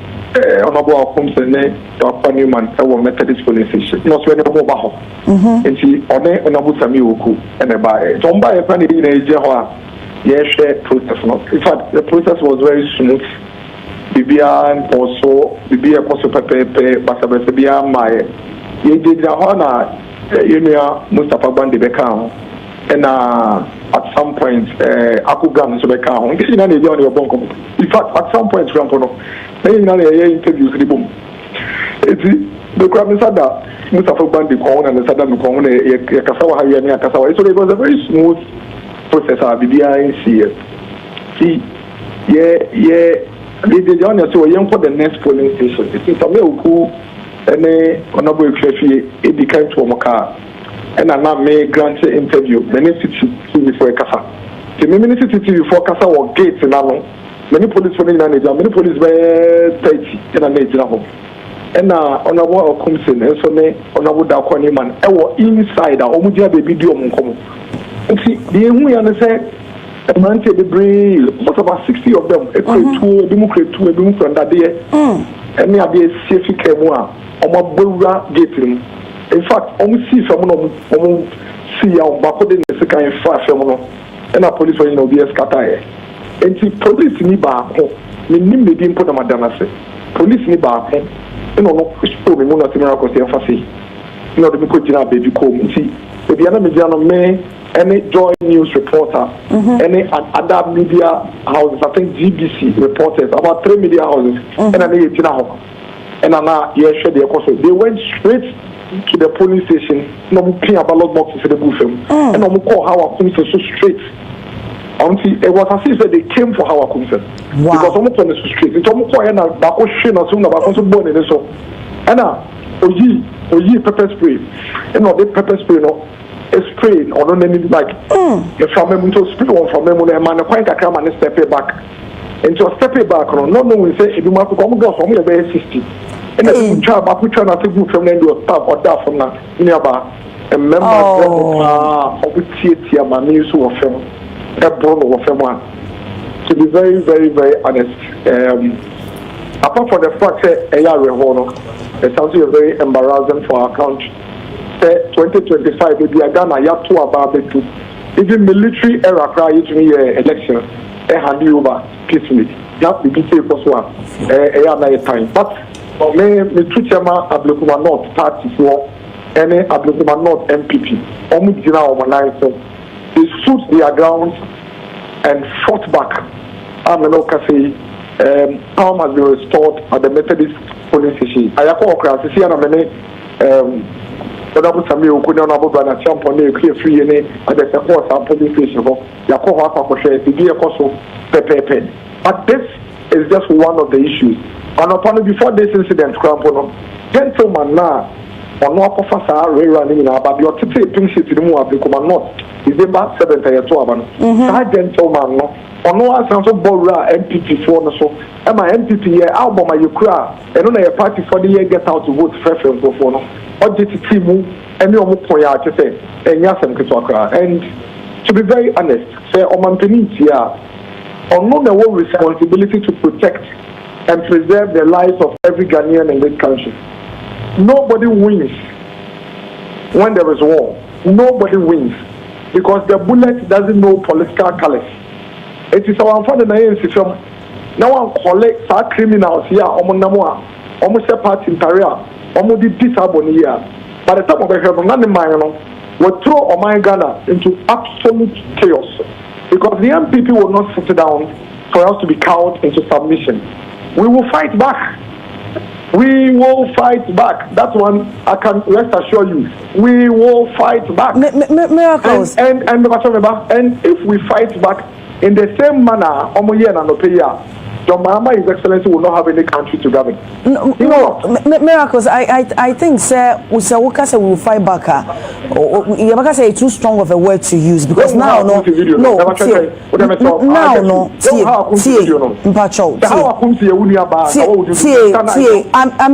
Honorable Hawa Koomson, Dakwa Newman, our Methodist polling station, not when you're about. And she, Honorable Samiuku, and a buy. Don't buy a penny in a Jehovah. Yes, process. In fact, the process was very smooth. Bibian also, Bibia also Pepe, Basabia, my. You did the honor, Mustafa Bandi Bekam, and at some point, Akugam Bekam. This is not a journey of Bonko. In fact, at some point, Rampono, they not a interview with the boom. The crime is that Mustafa Bandi Kong and the Saddam Kong, Kasawa, Kasawa. So it was a very smooth process of BBI here. See, the honor so young for the next polling station. It is a who and honorable Clefi, it became to Moka, and I now may grant an interview. Many cities before Kasa. The many cities before Kasa or gates in Amo. Many police for many police were 30 in a nature home. And honorable Hawa Koomson, and so honorable Dakwa Newman, I was inside our Omudia baby Diom. See, the only understand a man said the brain, what about 60 of them, a crate two, a democrat two, a democrat that day, and me, I be a safe camera, or my Bura gating. In fact, almost see someone see our Bako in the second far femono, and our police will be a scatay. And see, police in Bako, me didn't put a madama say, police in Bako, and no, me not in Morocco, say, Fassi. No, the Mikojina baby come, see, the other mediano may. Any Joy News reporter, any other media houses, I think GBC reporters, about 3 media houses, and I need it now. And now, they went straight to the police station, no clear ballot boxes in the buffet, and no call Hawa Koomson so straight. It was as if they came for Hawa Koomson. Because almost on the street, it's almost quite a back ocean or soon about some born in the so. And now, Oyi pepper spray, and no, they pepper spray, no. A spray or no anything like if from them to spray on from them and man quite a come and step it back into a step it back on no we say if you want to come go from very 60 and then try back we try not to go from them to stop or that from that nearby a member of the theater my news of film a bro of film one to be very very very honest apart from the fact that it sounds very embarrassing for our country. 2025 will be a Ghana yatu about it too. Even military era cry to me election hand you over peacefully. That will be safe as well. Time. But me Tuchema Ablekuma North Party for any Ablekuma North MPP. Omujina Omanai so they stood their grounds and fought back. Say calm has been restored at the Methodist police station. Ayako Okra, see many Honorable Samuel could not have a champion, clear free and the support of police station. Yakoha to be a cost pepe. But this is just one of the issues. And upon before this incident, gentleman now, or no officer running in about your pink city to move Ablekuma North. December 7th, that gentleman, Ono asan so borra MPP for no so. E ma MPP ye album ayekura e no na ye party for the year get out to vote preference for no. Object team any omo pon ya che say enya sem keto akra. And to be very honest, say omampeni tia ono na wo responsibility to protect and preserve the lives of every Ghanaian in this country. Nobody wins when there is war. Nobody wins because the bullet doesn't know political colors. It is our unfortunate system. Now one collect our criminals here, almost a party in career, almost the disable here. By the time of the heaven, will throw my Ghana into absolute chaos because the MPP will not sit down for us to be cowed into submission. We will fight back. We will fight back. That one I can rest assure you. We will fight back. Miracles. And if we fight back in the same manner, John Mahama, His Excellency, will not have any country to govern. Miracles. I think, sir, we will fight back. Yabaka say too strong of a word to use because now I'm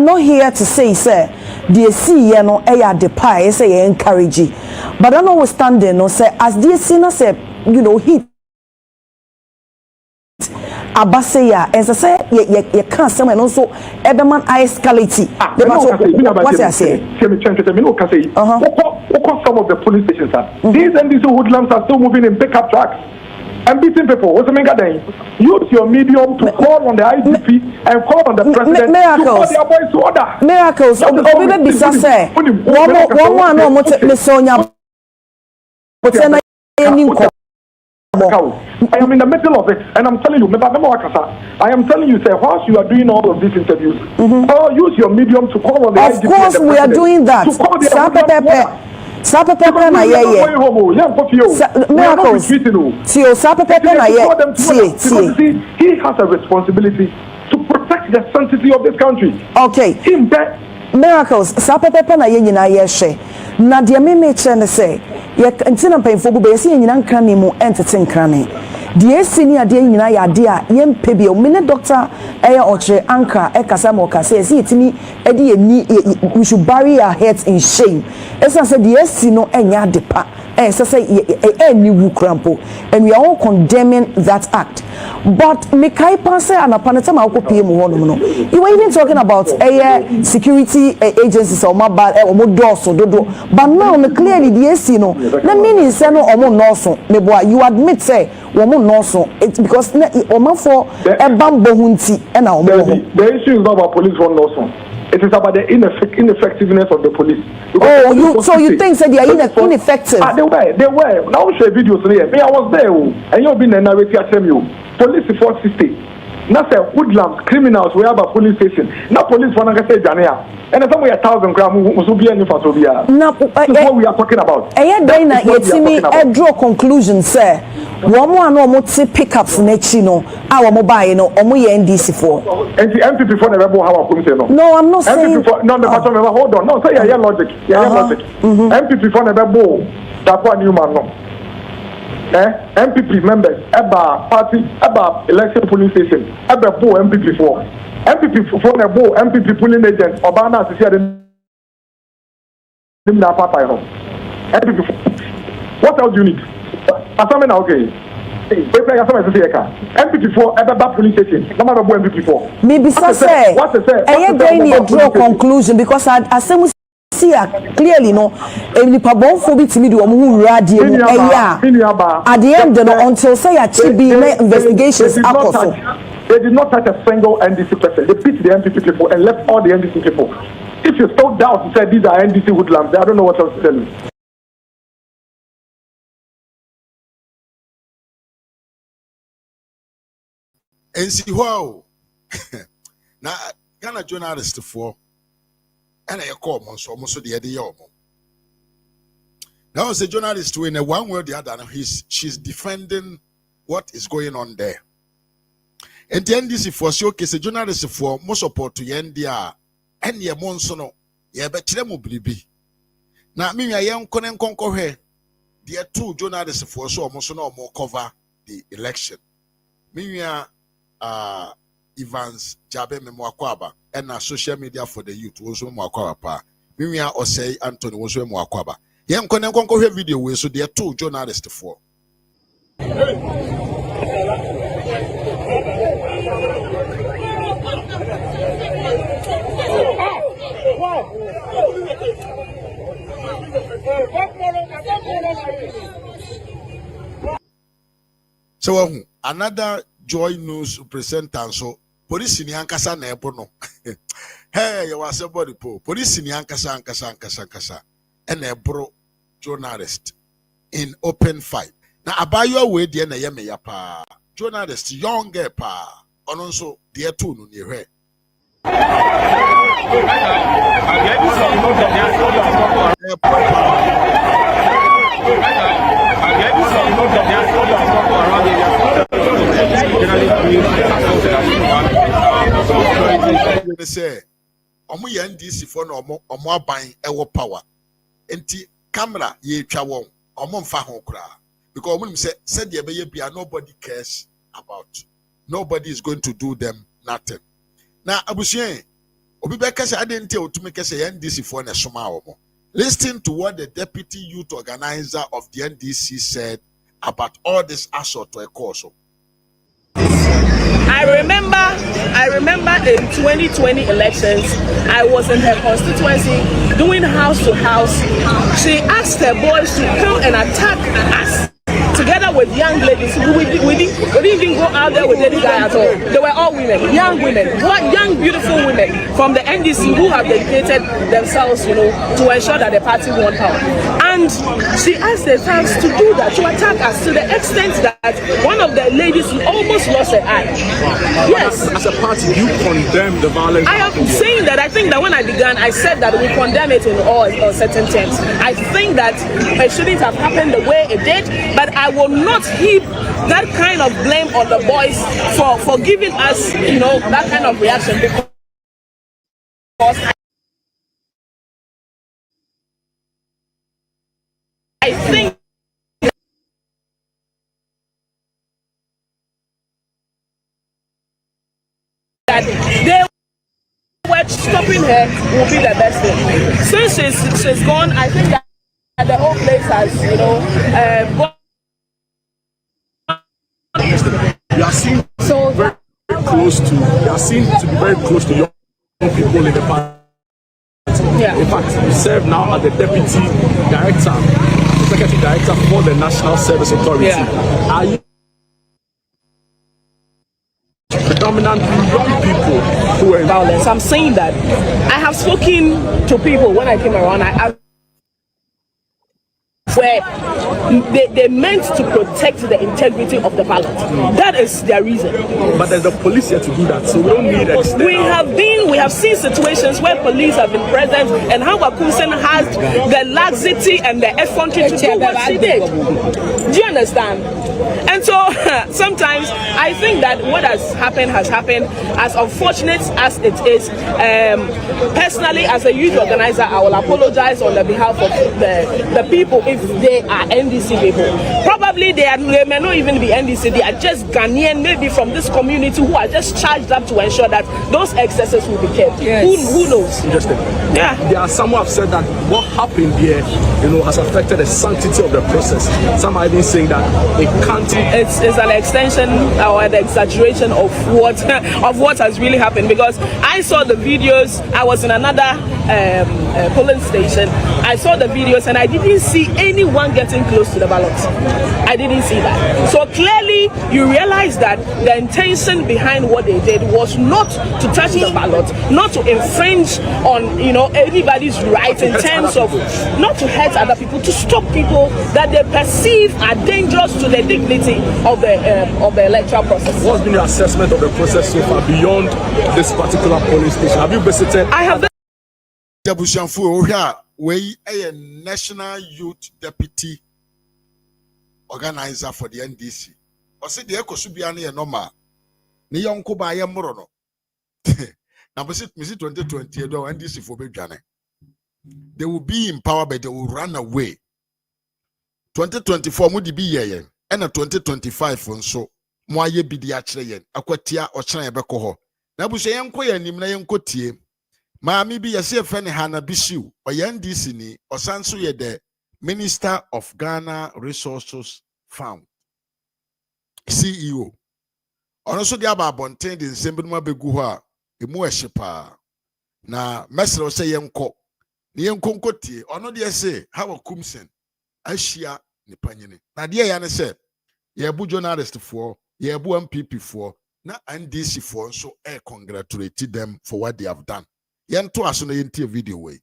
not here to say, sir, the see no the pie say encourage, but I know we standing no say as the sinner say he. Abaseya, as I say, you can't say, and also Eberman escalate. What I say? Some of the police stations these NDC hoodlums are still moving in pickup trucks and beating people. What's the main thing? Use your medium to call on the IGP and call on the president to call their boys to order. Miracles. I am in the middle of it, and I'm telling you, I am telling you, sir, whilst you are doing all of these interviews, use your medium to call on the IGP. Of course, we are doing that. He has a responsibility to protect the sanctity of this country. Okay. Miracles. Na dia me chene say ye ntina mpemfo bu be se nyina nkrane mu entete nkrane dia sini ade nyina ya ade a ye mpebe o me ne doctor oche anka kasa mo kasa se yetimi ade ye ni we should bury our heads in shame esa say dia si no enya de pa say any wu crampo and we are all condemning that act but me kai pass anapaneta ma ko pie mu hono no you were even talking about security agencies or mobile or doso dodo but now clearly the AC no na meaning say no omo noso me boy you admit say omo noso it's because omo for bambo hunti na omo the issue is not about police for noso. It is about the ineffectiveness of the police. So you think that they are ineffective? They were. Now show videos here. Me, I was there, and you've been a narrator. Tell you, police force system. Now say hoodlums, criminals. We have a police station. Now police want to say Jania. And some way 1,000 grams must be any fatobia. That's what we are talking about. I draw conclusion, sir. One more no pickups next no our mobile no NDC for. And the MPP for the rebel Hawa Koomson. No, I'm not saying. Hold on. No, say your logic. Logic. MPP for the rebel. That's what new man no. MPP members, party, election police station, MPP for. MPP for the bow, MPP polling agent, Obama to share them. MPP. What else do you need? Assembly now, okay. MPP for police station. No matter what MPP for. Maybe so say. What to say? I ain't draw conclusion because I say see clearly no. Any pabon for me to me do who radio. At the end, until say a TB investigations happen. They did not touch a single NDC person. They beat the NDC people and left all the NDC people. If you still doubt, you said these are NDC hoodlums, I don't know what else to tell you. And see, wow. Now, Ghana journalist for, and I call almost the idea of. Now, as a journalist, in a one word or the other, she's defending what is going on there. And the NDC for showcase a journalist for more support to NDR and your monsono, ye bet them will be. Now, me, I am couldn't conquer her. There are two journalists for so almost no more cover the election. Minya Evans Jabe Memwakwaba and social media for the youth also Mwakwaba. Minya Osei Anthony was Mwakwaba. Yam Konko video way so there are 2 journalists for. So another joy news presenter so police ni ankasa na ebo no hey you was somebody police ni ankasa and ebro journalist in open fight na abayo we de na yeme ya pa journalist young girl pa ono so de to no ni hwe say omo ya NDC for no omo aban ewo power enti camera ye twa won omo mfa ho kra because omo say said ye be bia nobody cares about, nobody is going to do them nothing. Now abusien obi be kase adenti otumi kase NDC for na soma omo. Listen to what the deputy youth organizer of the NDC said about all this assault to a cause. I remember in 2020 elections, I was in her constituency doing house to house. She asked her boys to come and attack us together with young ladies. We didn't even go out there with any guy at all. They were all women, young beautiful women from the NDC who have dedicated themselves, you know, to ensure that the party won power. And she asked the thugs to do that, to attack us to the extent that one of the ladies almost lost her eye. Yes. As a party, you condemn the violence. I am saying that I think that when I began, I said that we condemn it in all certain terms. I think that it shouldn't have happened the way it did, but I will not heap that kind of blame on the boys for giving us, you know, that kind of reaction, because I think that they were stopping her will be the best thing. Since she's gone, I think that the whole place has, you know, gone. You are seen so very close to. You are seen to be very close to young people in the party. Yeah. In fact, you serve now as the deputy director, the secretary director for the National Service Authority. Yeah. Are you predominantly young people who are violence? I'm saying that I have spoken to people when I came around. Where they meant to protect the integrity of the ballot. That is their reason. But there's the police here to do that, so we don't need external. We have seen situations where police have been present, and Hawa Koomson has the laxity and the effrontery to do what she did. Do you understand? And so sometimes I think that what has happened, as unfortunate as it is. Personally, as a youth organizer, I will apologize on the behalf of the people if they are NDC people. Probably they may not even be NDC, they are just Ghanaian, maybe from this community, who are just charged up to ensure that those excesses will be kept. Yes. Who knows? Interesting. Yeah. There are some who have said that what happened here, you know, has affected the sanctity of the process. Some are even saying that it can't. It's an extension or an exaggeration of what has really happened, because I saw the videos. I was in another polling station. I saw the videos and I didn't see anyone getting close to the ballot. I didn't see that. So clearly you realize that the intention behind what they did was not to touch the ballot, not to infringe on, you know, anybody's right in terms of not to hurt other people, to stop people that they perceive are dangerous to the dignity of the electoral process. What's been your assessment of the process so far beyond this particular polling station? Have you visited? I have. We a National Youth Deputy Organizer for the NDC. I said the echo should be any normal. Ni yonko ba ye moro no. Na misi 2020 NDC for be dwane. They will be in power, but they will run away. 2024 mudi be ye and 2025 so mo aye bidi akyere yen akwatia okyere yebekọ ho na buso yenko ya nim na yenko tie maami bi yesi efe ne Hana Bisiu NDC ni osanso ye the Minister of Ghana Resources Fund CEO ono so de aba abonten de nsembinuma begu ho a emu ehyepa na mesro se yenko ne yenko nkotie ono de se Hawa Koomson ahia ne panyene na de ya ne se ye bu journalist for ye bu MPP for na NDC for so congratulate them for what they have done yento aso na yentie video way.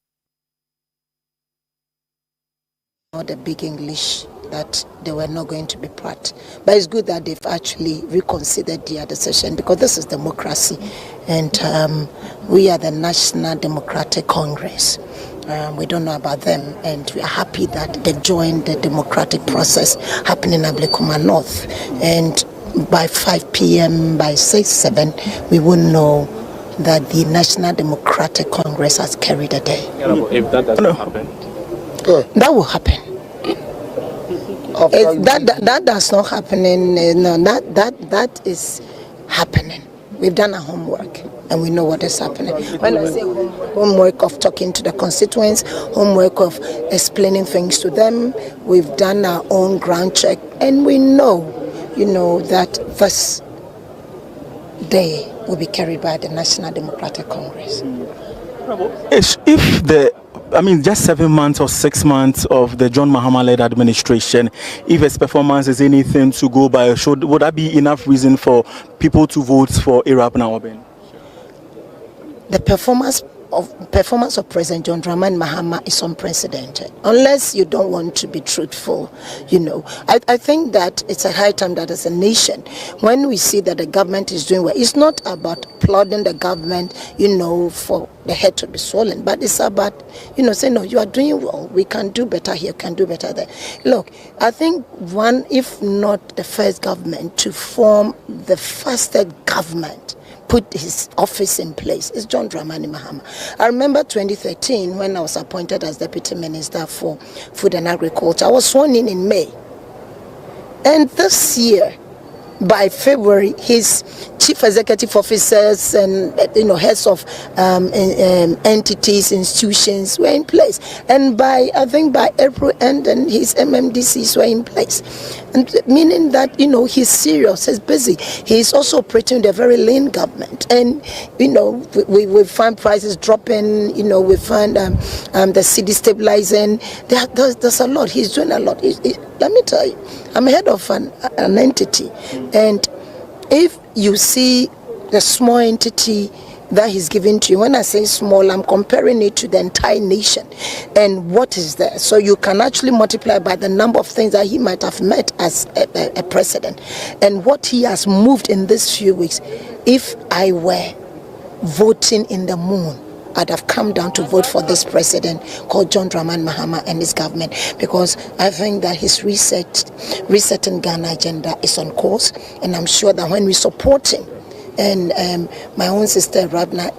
Not a big English that they were not going to be part. But it's good that they've actually reconsidered their decision because this is democracy and we are the National Democratic Congress. We don't know about them and we are happy that they've joined the democratic process happening in Ablekuma North. And by 5 p.m., by 6, 7, we will know that the National Democratic Congress has carried a day. If that doesn't happen? That will happen. That does not happen. No, that is happening. We've done our homework and we know what is happening. When I say homework of talking to the constituents, homework of explaining things to them, we've done our own ground check and we know, that this day will be carried by the National Democratic Congress. Just 7 months or 6 months of the John Mahama-led administration, if his performance is anything to go by, would that be enough reason for people to vote for Arab Nawaben? The performance of President John Dramani Mahama is unprecedented. Unless you don't want to be truthful, I think that it's a high time that as a nation, when we see that the government is doing well, it's not about applauding the government, for the head to be swollen, but it's about, saying, no, you are doing well, we can do better here, can do better there. Look, I think one, if not the first government to form the fastest government, put his office in place is John Dramani Mahama. I remember 2013 when I was appointed as Deputy Minister for Food and Agriculture. I was sworn in May. And this year, by February, his chief executive officers and heads of entities, institutions were in place. And by April end, and his MMDCs were in place. And meaning that, he's serious, he's busy. He's also operating a very lean government. And, we find prices dropping, we find the city stabilizing. There's a lot. He's doing a lot. Let me tell you, I'm head of an entity. And if you see the small entity that he's given to you, when I say small, I'm comparing it to the entire nation and what is there. So you can actually multiply by the number of things that he might have met as a president and what he has moved in these few weeks. If I were voting in the moon, I'd have come down to vote for this president called John Dramani Mahama and his government, because I think that his resetting Ghana agenda is on course, and I'm sure that when we support him, and my own sister Rabna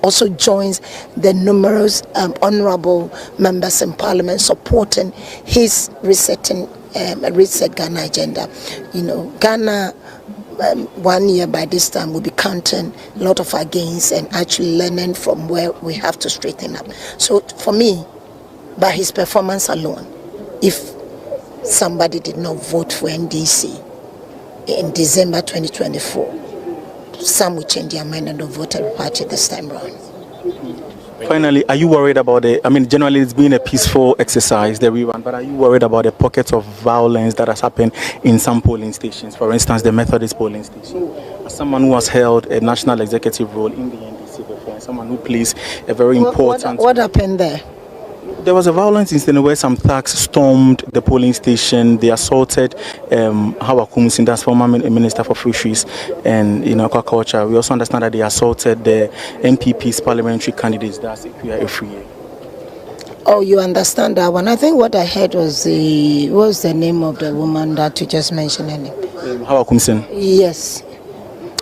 also joins the numerous honorable members in parliament supporting his reset Ghana agenda. Ghana 1 year by this time will be counting a lot of our gains and actually learning from where we have to straighten up. So for me, by his performance alone, if somebody did not vote for NDC in December 2024, some will change their mind and don't vote a party this time around. Finally, are you worried about it? Generally it's been a peaceful exercise, the rerun, but are you worried about the pockets of violence that has happened in some polling stations? For instance, the Methodist polling station. As someone who has held a national executive role in the NDC before, and someone who plays a very important... What happened there? There was a violence incident where some thugs stormed the polling station. They assaulted Hawa Koomson, that's former Minister for Fisheries and Aquaculture. We also understand that they assaulted the MPP's parliamentary candidates, that's Accusations. Oh, you understand that one? I think what I heard was what was the name of the woman that you just mentioned? Hawa Koomson. Yes.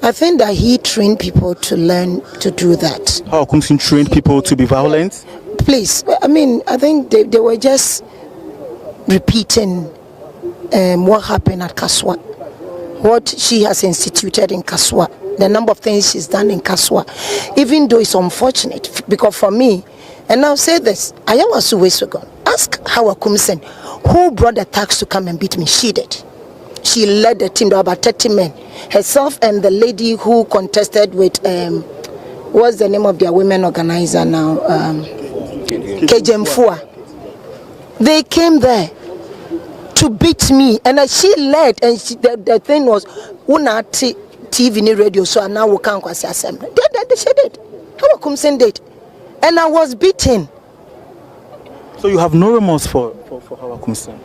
I think that he trained people to learn to do that. Hawa Koomson trained people to be violent? Please, I think they were just repeating what happened at Kaswa. what she has instituted in Kaswa, the number of things she's done in Kaswa, even though it's unfortunate, because for me, and I'll say this, I was always gone. Ask Hawa Koomson, who brought the tax to come and beat me? She did. She led the team to about 30 men. Herself and the lady who contested with, what's the name of their women organizer now? Kejemfua. They came there to beat me, and she led, and the thing was, una TV ni radio, so now we can't quite assembly. She did. Hawa Koomson did, and I was beaten. So you have no remorse for Hawa Koomson?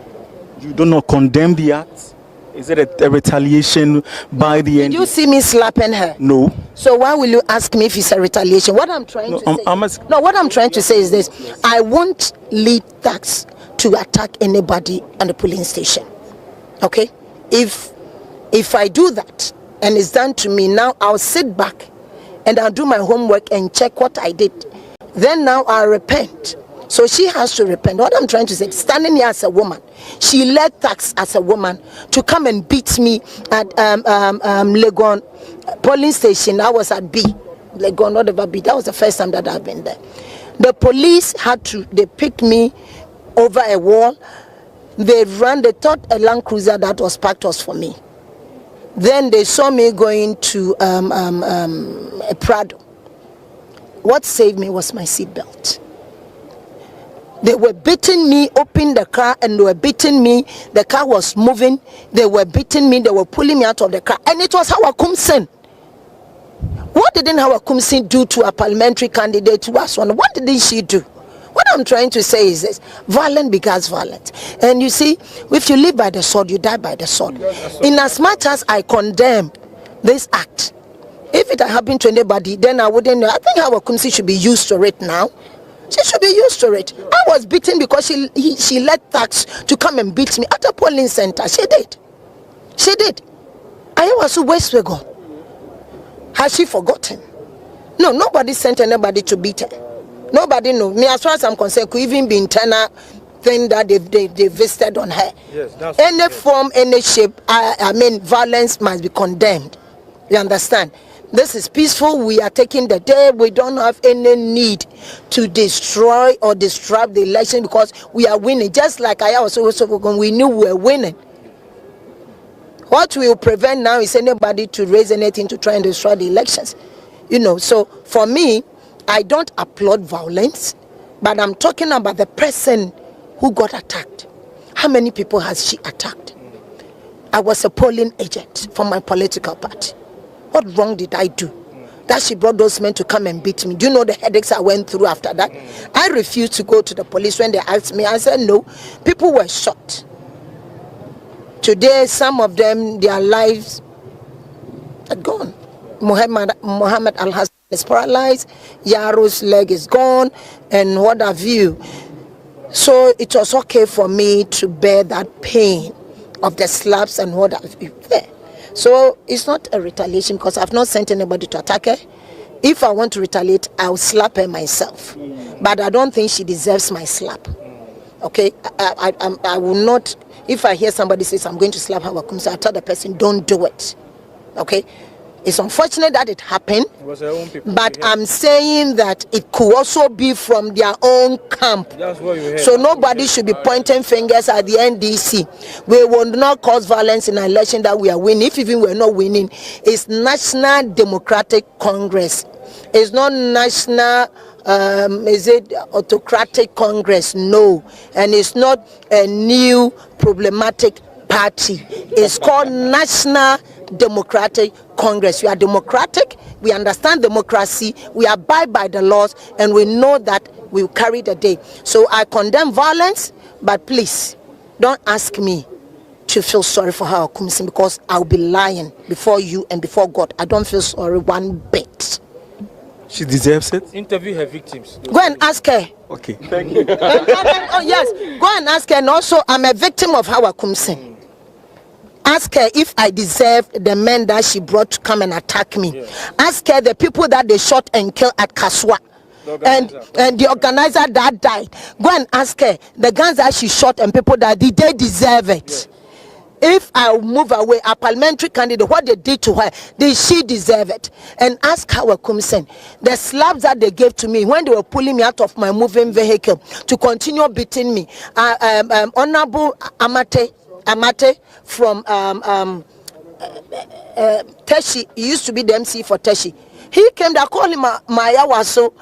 You do not condemn the act? Is it a retaliation by the end? Did you see me slapping her? No. So why will you ask me if it's a retaliation? What I'm trying to say. What I'm trying to say is this: I won't lead thugs to attack anybody at the polling station. Okay? If I do that and it's done to me, now I'll sit back and I'll do my homework and check what I did. Then now I'll repent. So she has to repent. What I'm trying to say, standing here as a woman, she led thugs as a woman to come and beat me at Legon polling station. I was at B, Legon, whatever B. That was the first time that I've been there. The police they picked me over a wall. They thought a Land Cruiser that was parked was for me. Then they saw me going to a Prado. What saved me was my seatbelt. They were beating me, opened the car, and they were beating me. The car was moving. They were beating me. They were pulling me out of the car. And it was Hawa Koomson. What didn't Hawa Koomson do to a parliamentary candidate to us? What didn't she do? What I'm trying to say is this: violence begets violence. And you see, if you live by the sword, you die by the sword. In as much as I condemn this act, if it had happened to anybody, then I wouldn't know. I think Hawa Koomson should be used to it now. She should be used to it. I was beaten because she led thugs to come and beat me at a polling center. She did. She did. I was Westwego. Has she forgotten? No, nobody sent anybody to beat her. Nobody knows. Me, as far as I'm concerned, could even be internal thing that they visited on her. Yes, that's any form, any shape, I mean, violence must be condemned. You understand? This is peaceful. We are taking the day. We don't have any need to destroy or disrupt the election because we are winning. Just like I was when we knew we were winning. What will prevent now is anybody to raise anything to try and destroy the elections. You know, so for me, I don't applaud violence, but I'm talking about the person who got attacked. How many people has she attacked? I was a polling agent for my political party. What wrong did I do that she brought those men to come and beat me? Do you know the headaches I went through after that? I refused to go to the police when they asked me. I said no. People were shot. Today, some of them, their lives are gone. Mohammed Al-Hassan is paralyzed. Yaro's leg is gone, and what have you. So it was okay for me to bear that pain of the slaps and what have you there. So it's not a retaliation because I've not sent anybody to attack her. If I want to retaliate, I'll slap her myself. But I don't think she deserves my slap. Okay? I will not, if I hear somebody says I'm going to slap Hawa Koomson, I tell the person, don't do it. Okay? It's unfortunate that it happened, but I'm saying that it could also be from their own camp. So nobody should be pointing fingers at the NDC. We will not cause violence in an election that we are winning. If even we're not winning, it's National Democratic Congress. It's not National, is it Autocratic Congress? No. And it's not a new problematic party. It's called National Democratic Congress. We are democratic, we understand democracy, we abide by the laws, and we know that we will carry the day. So I condemn violence, but please don't ask me to feel sorry for Hawa Koomson because I'll be lying before you and before God. I don't feel sorry one bit. She deserves it. Interview her victims. Go and ask her. Okay, thank you. Oh yes, go and ask her. And also, I'm a victim of Hawa Koomson. Ask her if I deserve the men that she brought to come and attack me. Yeah. Ask her the people that they shot and killed at Kaswa. And the organizer that died. Go and ask her the guns that she shot and people that did they deserve it. If I move away, a parliamentary candidate, what they did to her, did she deserve it? And ask Hawa Koomson, the slaps that they gave to me when they were pulling me out of my moving vehicle to continue beating me. Honorable Amate from Teshi, he used to be the MC for Teshi. He came there, called him Maya Waso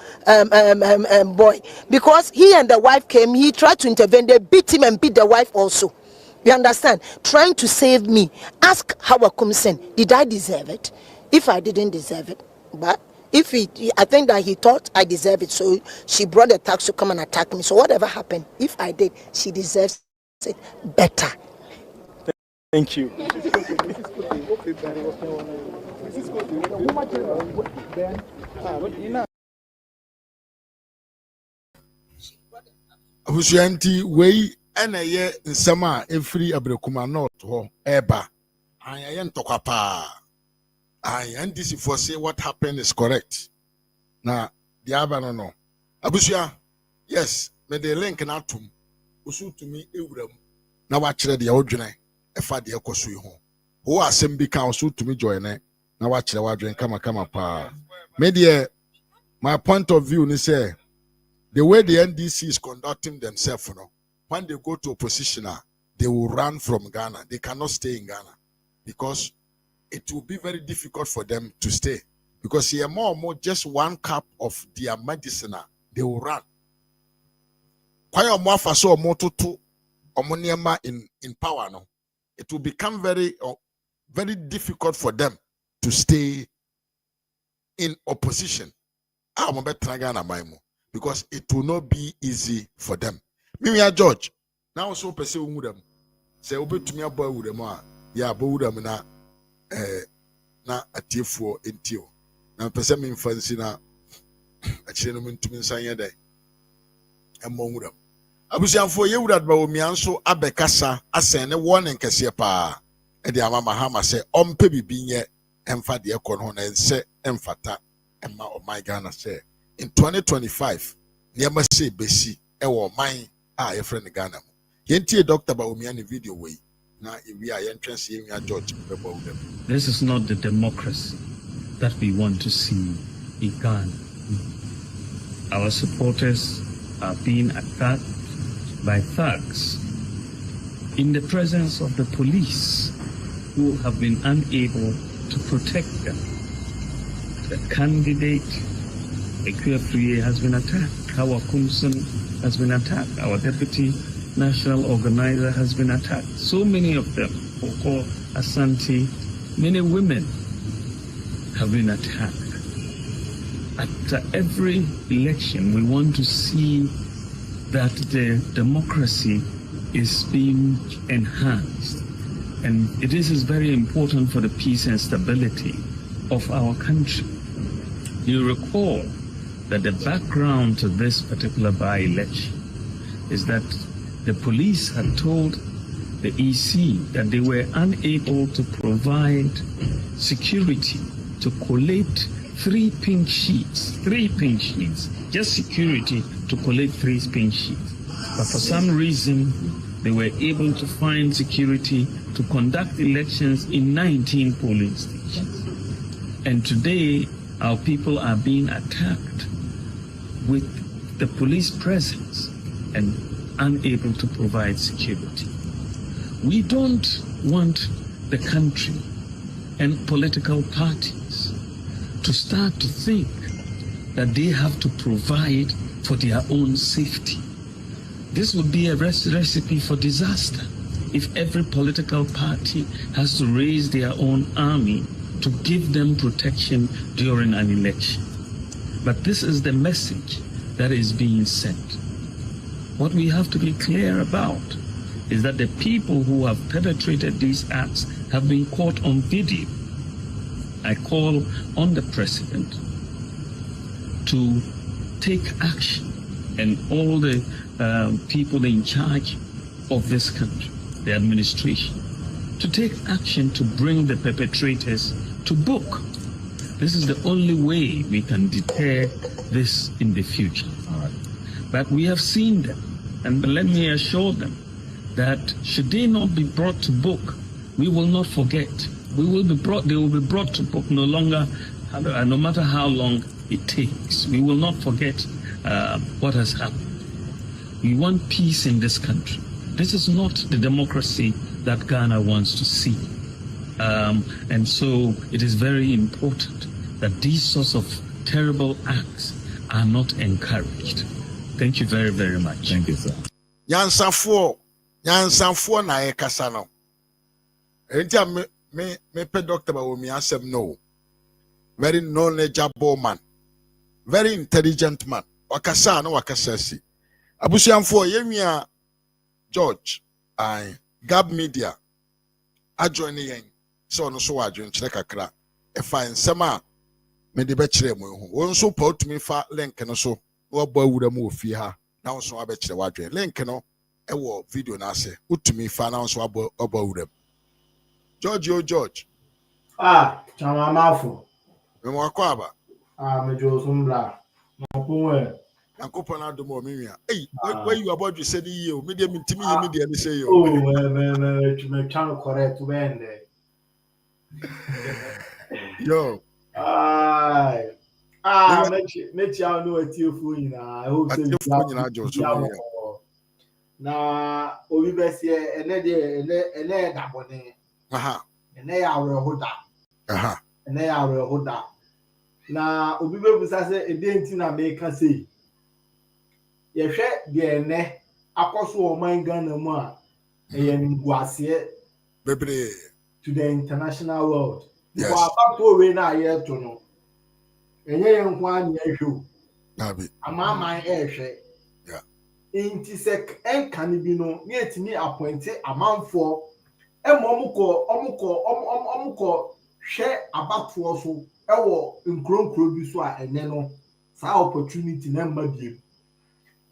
boy, because he and the wife came. He tried to intervene. They beat him and beat the wife also. You understand? Trying to save me. Ask Hawa Koomson, did I deserve it? If I didn't deserve it, but if I think that he thought I deserve it, so she brought the tax to come and attack me. So whatever happened, if I did, she deserves it better. Thank you. Abusuanti wei ena ye nsema efiri Ablekuma North ho eba ayen tokwa pa ayen this for say what happened is correct na the aba no abusua yes me the link na atum usu tumi ewuram na wa kire de odwene efa de ekoso yi ho wo asem bi ka usu tumi join na wa kire wa dwen kama pa me the my point of view ni say the way the NDC is conducting themselves, when they go to opposition, they will run from Ghana. They cannot stay in Ghana because it will be very difficult for them to stay. Because here more or more, just one cup of their medicine, they will run. In power, no, it will become very difficult for them to stay in opposition. Because it will not be easy for them. Me George. Now so pese umudam. Say obetumi abo awudam ya abo awudam na atiefo entio. Na pese me mfansi na akire no ntumi nsanye dai. Emmo awudam. Abusianfo ye wurad ba omi anso abekasa asen ne warning kese pa. E de amama hama say ompe bibi nye emfa de ekon ho na ense emfata emma o my Ghana say in 2025, never say Bessie, or mine, a friend Ghana. Yentie Dr. Baumiani video way. Now, if we are entrance here, George about them. This is not the democracy that we want to see in Ghana. Our supporters are being attacked by thugs in the presence of the police who have been unable to protect them. The candidate Accusations has been attacked. Hawa Koomson has been attacked. Our deputy national organizer has been attacked. So many of them, Oko, Asante, many women have been attacked. At every election, we want to see that the democracy is being enhanced. And this is very important for the peace and stability of our country. You recall that the background to this particular by-election is that the police had told the EC that they were unable to provide security to collate 3 pink sheets, just security to collate 3 pink sheets. But for some reason, they were able to find security to conduct elections in 19 polling stations. And today, our people are being attacked with the police presence and unable to provide security. We don't want the country and political parties to start to think that they have to provide for their own safety. This would be a recipe for disaster if every political party has to raise their own army to give them protection during an election. But this is the message that is being sent. What we have to be clear about is that the people who have perpetrated these acts have been caught on video. I call on the president to take action, and all the people in charge of this country, the administration, to take action to bring the perpetrators to book. This is the only way we can deter this in the future. But we have seen them, and let me assure them that should they not be brought to book, We will not forget. We will be brought. They will be brought to book no longer, no matter how long it takes. We will not forget what has happened. We want peace in this country. This is not the democracy that Ghana wants to see. And so it is very important that these sorts of terrible acts are not encouraged. Thank you very, very much. Thank you, sir. Nyansanfo na ye kasa no. Enti me pe doctor ba wo mi asem no. Very knowledgeable man. Very intelligent man. Wakasa no wakasa si. Abusiamfo yemia George Gab Media ajoin yen so no so adwen kire kakra e fa nsem a me de be kire mo hu won so pa otumi fa link no so wo ba wura mu ofie ha na so abe kire wadwen link no e wo video na ase utumi fa na so aba wura George chama mafo me mo akwa aba me jo sumbla no kunwe Yankopon adomo miwia where you about to say the media mintimi ye media ni say yo me trying correct to bend yo me tia no atiefu nyina I hope say atiefu nyina jo so na obi besie ene dabone ene ya hoda ene ya hoda na obi bebusa se edenti na make say yehwe de ene akoso o man Ghana mu a eyenguase bebre to the international world because abato we na yeto no enye yenko anya ehwe nabi amama ehwe inti sek enkani bi no ne etimi appoint amanfo omuko hwe abato so ewo nkronkro bi so a ene no sa opportunity na mbadie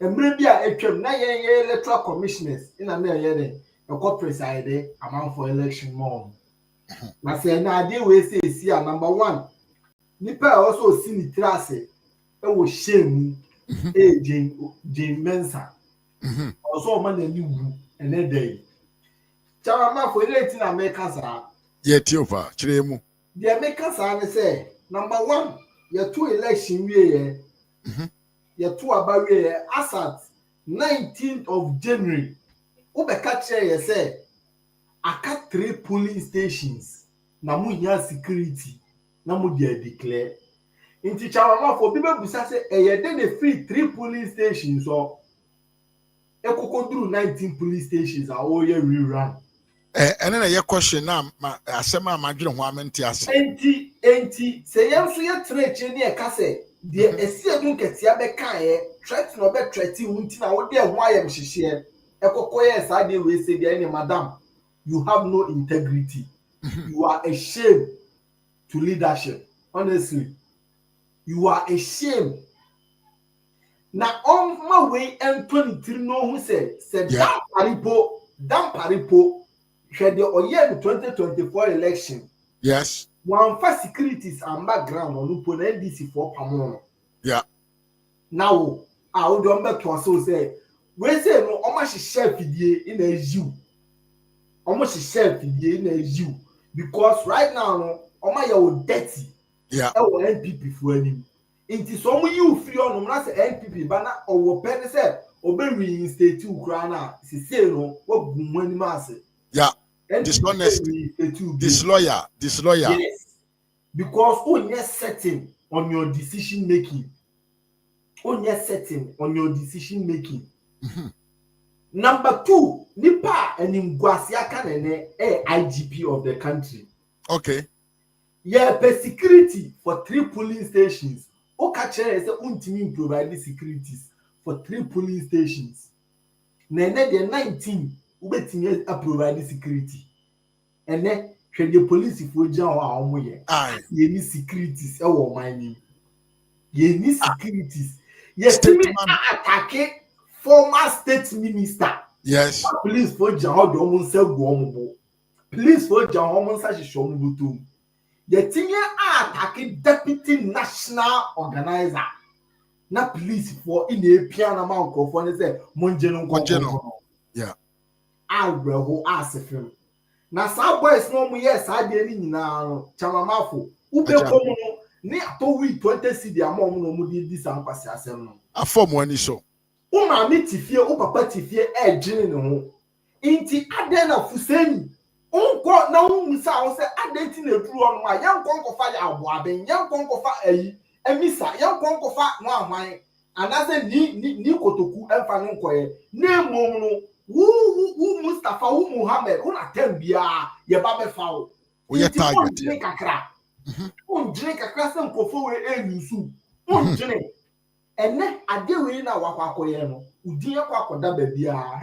emre bi a etwam na yen electoral commissioners ina na yen e ko preside amanfo election mo na say na ade we say si a number 1 nipa also si ni trase e wo shame Jane Mensa also man na ni wu ene dey chama ma for elect na America sa ye tiopa kiremu the America sa ne say number 1 ye two election we ye two abawe as at 19th of January ubeka kire ye say aka 3 polling stations na mu nya security na mu dey declare inti chama for people busa say ye dey the free 3 polling stations so ekokoduru 19 police stations are all ye rerun ene na ye question na asema amadwere ho amenti ase enti say yam so ye treche ne e ka say de esie dun ketia be kan ye threat no be threati unti na wo de ho ayem hihye ekokoye sa de we say de madam you have no integrity you are ashamed to leadership honestly you are ashamed na on my way and 23 no who said damn paripo had the oye 2024 election yes one for securities and background on upon NDC for pamono now I would don't so say we say no almost share fidie in a zoo almost share fidie in a zoo because right now no almost you dirty NPP for any inti some you free on na say NPP bana owo pen say obe reinstate ukra na sise no wo gumani maase this lawyer yes because onye setting on your decision making number 2 nipa enimguase aka nene IGP of the country okay security for 3 polling stations Okachere say untimi provide securities for 3 polling stations. Nene the 19 ubetimi provide security. Ene hwe the police for jan a omo ye. Ye ni securities e wo man ni. Ye ni securities. Yes, attack former state minister. Yes. Police for jan o do omo nsa gu omo bo. Police for jan omo nsa hihye omo botom. The thing attack deputy national organizer na police for in a piano man for say monjeno yeah alreho asefem na saa boys no mu yes saa de ni nyina no chamamafo ube komu no ne ato we 20 cedi amom no mu di san kwase asem no afom wani so o ma me tifie o papa tifie e gene ne ho inti ade na fuseni onko na umusa o se ade ti na duru ono a yanko fa ya abo aben yanko fa ayi emisa yanko fa no ahwan anase ni kotoku emfa no nkoye na emom no wu Mustafa wu Muhammad una tembia ye ba be fawo o ye target ye kakra on jine kakra se nkofo we enusu on jine ene ade we na wakwakoye no udin yakwakoda ba bia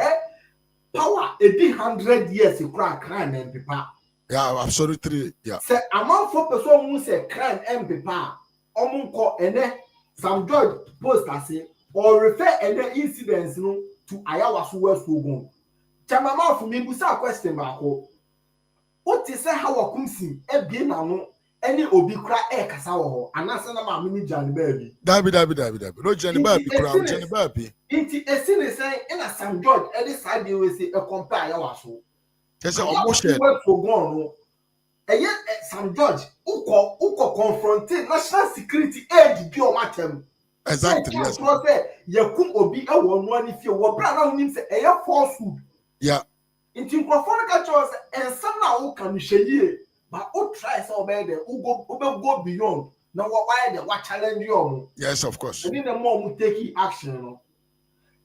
power edi 100 years kra crime and pepa yeah absolutely yeah se amount for person who say crime and pepa omunko ene Sam George post ase or refer any incidents no to Ayawasu West Ogun. Chamama for me busa question bako. What is Hawa Koomson e na no any obi kra e kasa wo ho anase na ma me Jani baby. Dabi. No Jani baby kra Jani baby. Inti esine say na Sam George e dey side dey we say e compare Ayawasu. Kese almost share. West Ogun no. Eye Sam George uko confronted national security aid bi o matem. Exactly. Yes. Yakum obi e wo no ani fie wo bra na unim se eye falsehood. Yeah. Inti microphone ka chose ensam na wo kan hweye but o try say obey there go beyond na why the what challenge you. Yes, of course. And then the more we take action no.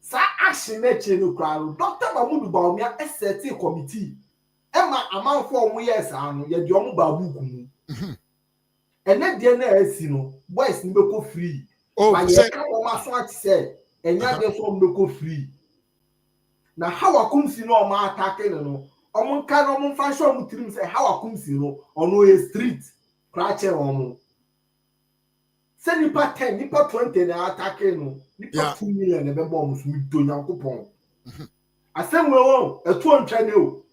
Sa action na che no kra Dr. Mahmoud Bawumia set committee. Emma amanfo omo yes anu ye de omo ba buku mu. Ene de na asi no boys ni be ko free. Oh, say say enya de so mbeko free na Hawa Koomson no ma attack no omo ka no mo fa show mo tirim say Hawa Koomson no ono e street crache omo say nipa 10 nipa 20 na attack no nipa 2 million e be bom so mi do nyankopon asem we won etu ontwa ne o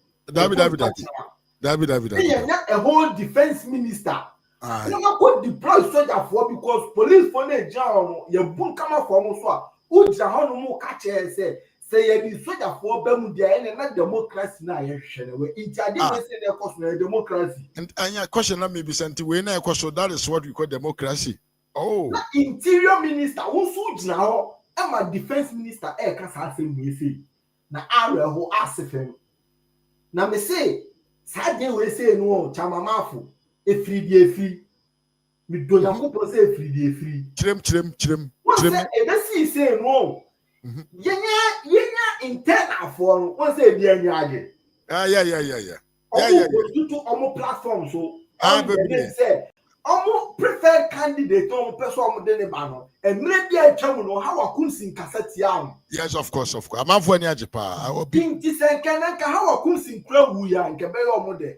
David a whole defense minister no go deploy soldier for because police for the jail you bun come for mo so a u jira hono mo ka che say you be soldier for be mu dia na democracy na ye hwere we intiade we say the cause na democracy and anya question na maybe senti we na cause that is what we call democracy. Oh, na interior minister won so jira ho e ma defense minister e ka sa asem we say na are ho asefem na me say sa de we say no chamamafo efiri mi do ya ko pro say efiri chirem e say no yenya internal for one say bi anya age yeah to omo platform so say omo preferred candidate omo person omo de ne ba no e mre bi a twam no Hawa Koomson kasati am. Yes, of course amanfo ani age pa obi nti senka ka Hawa Koomson kura wu ya nke be omo de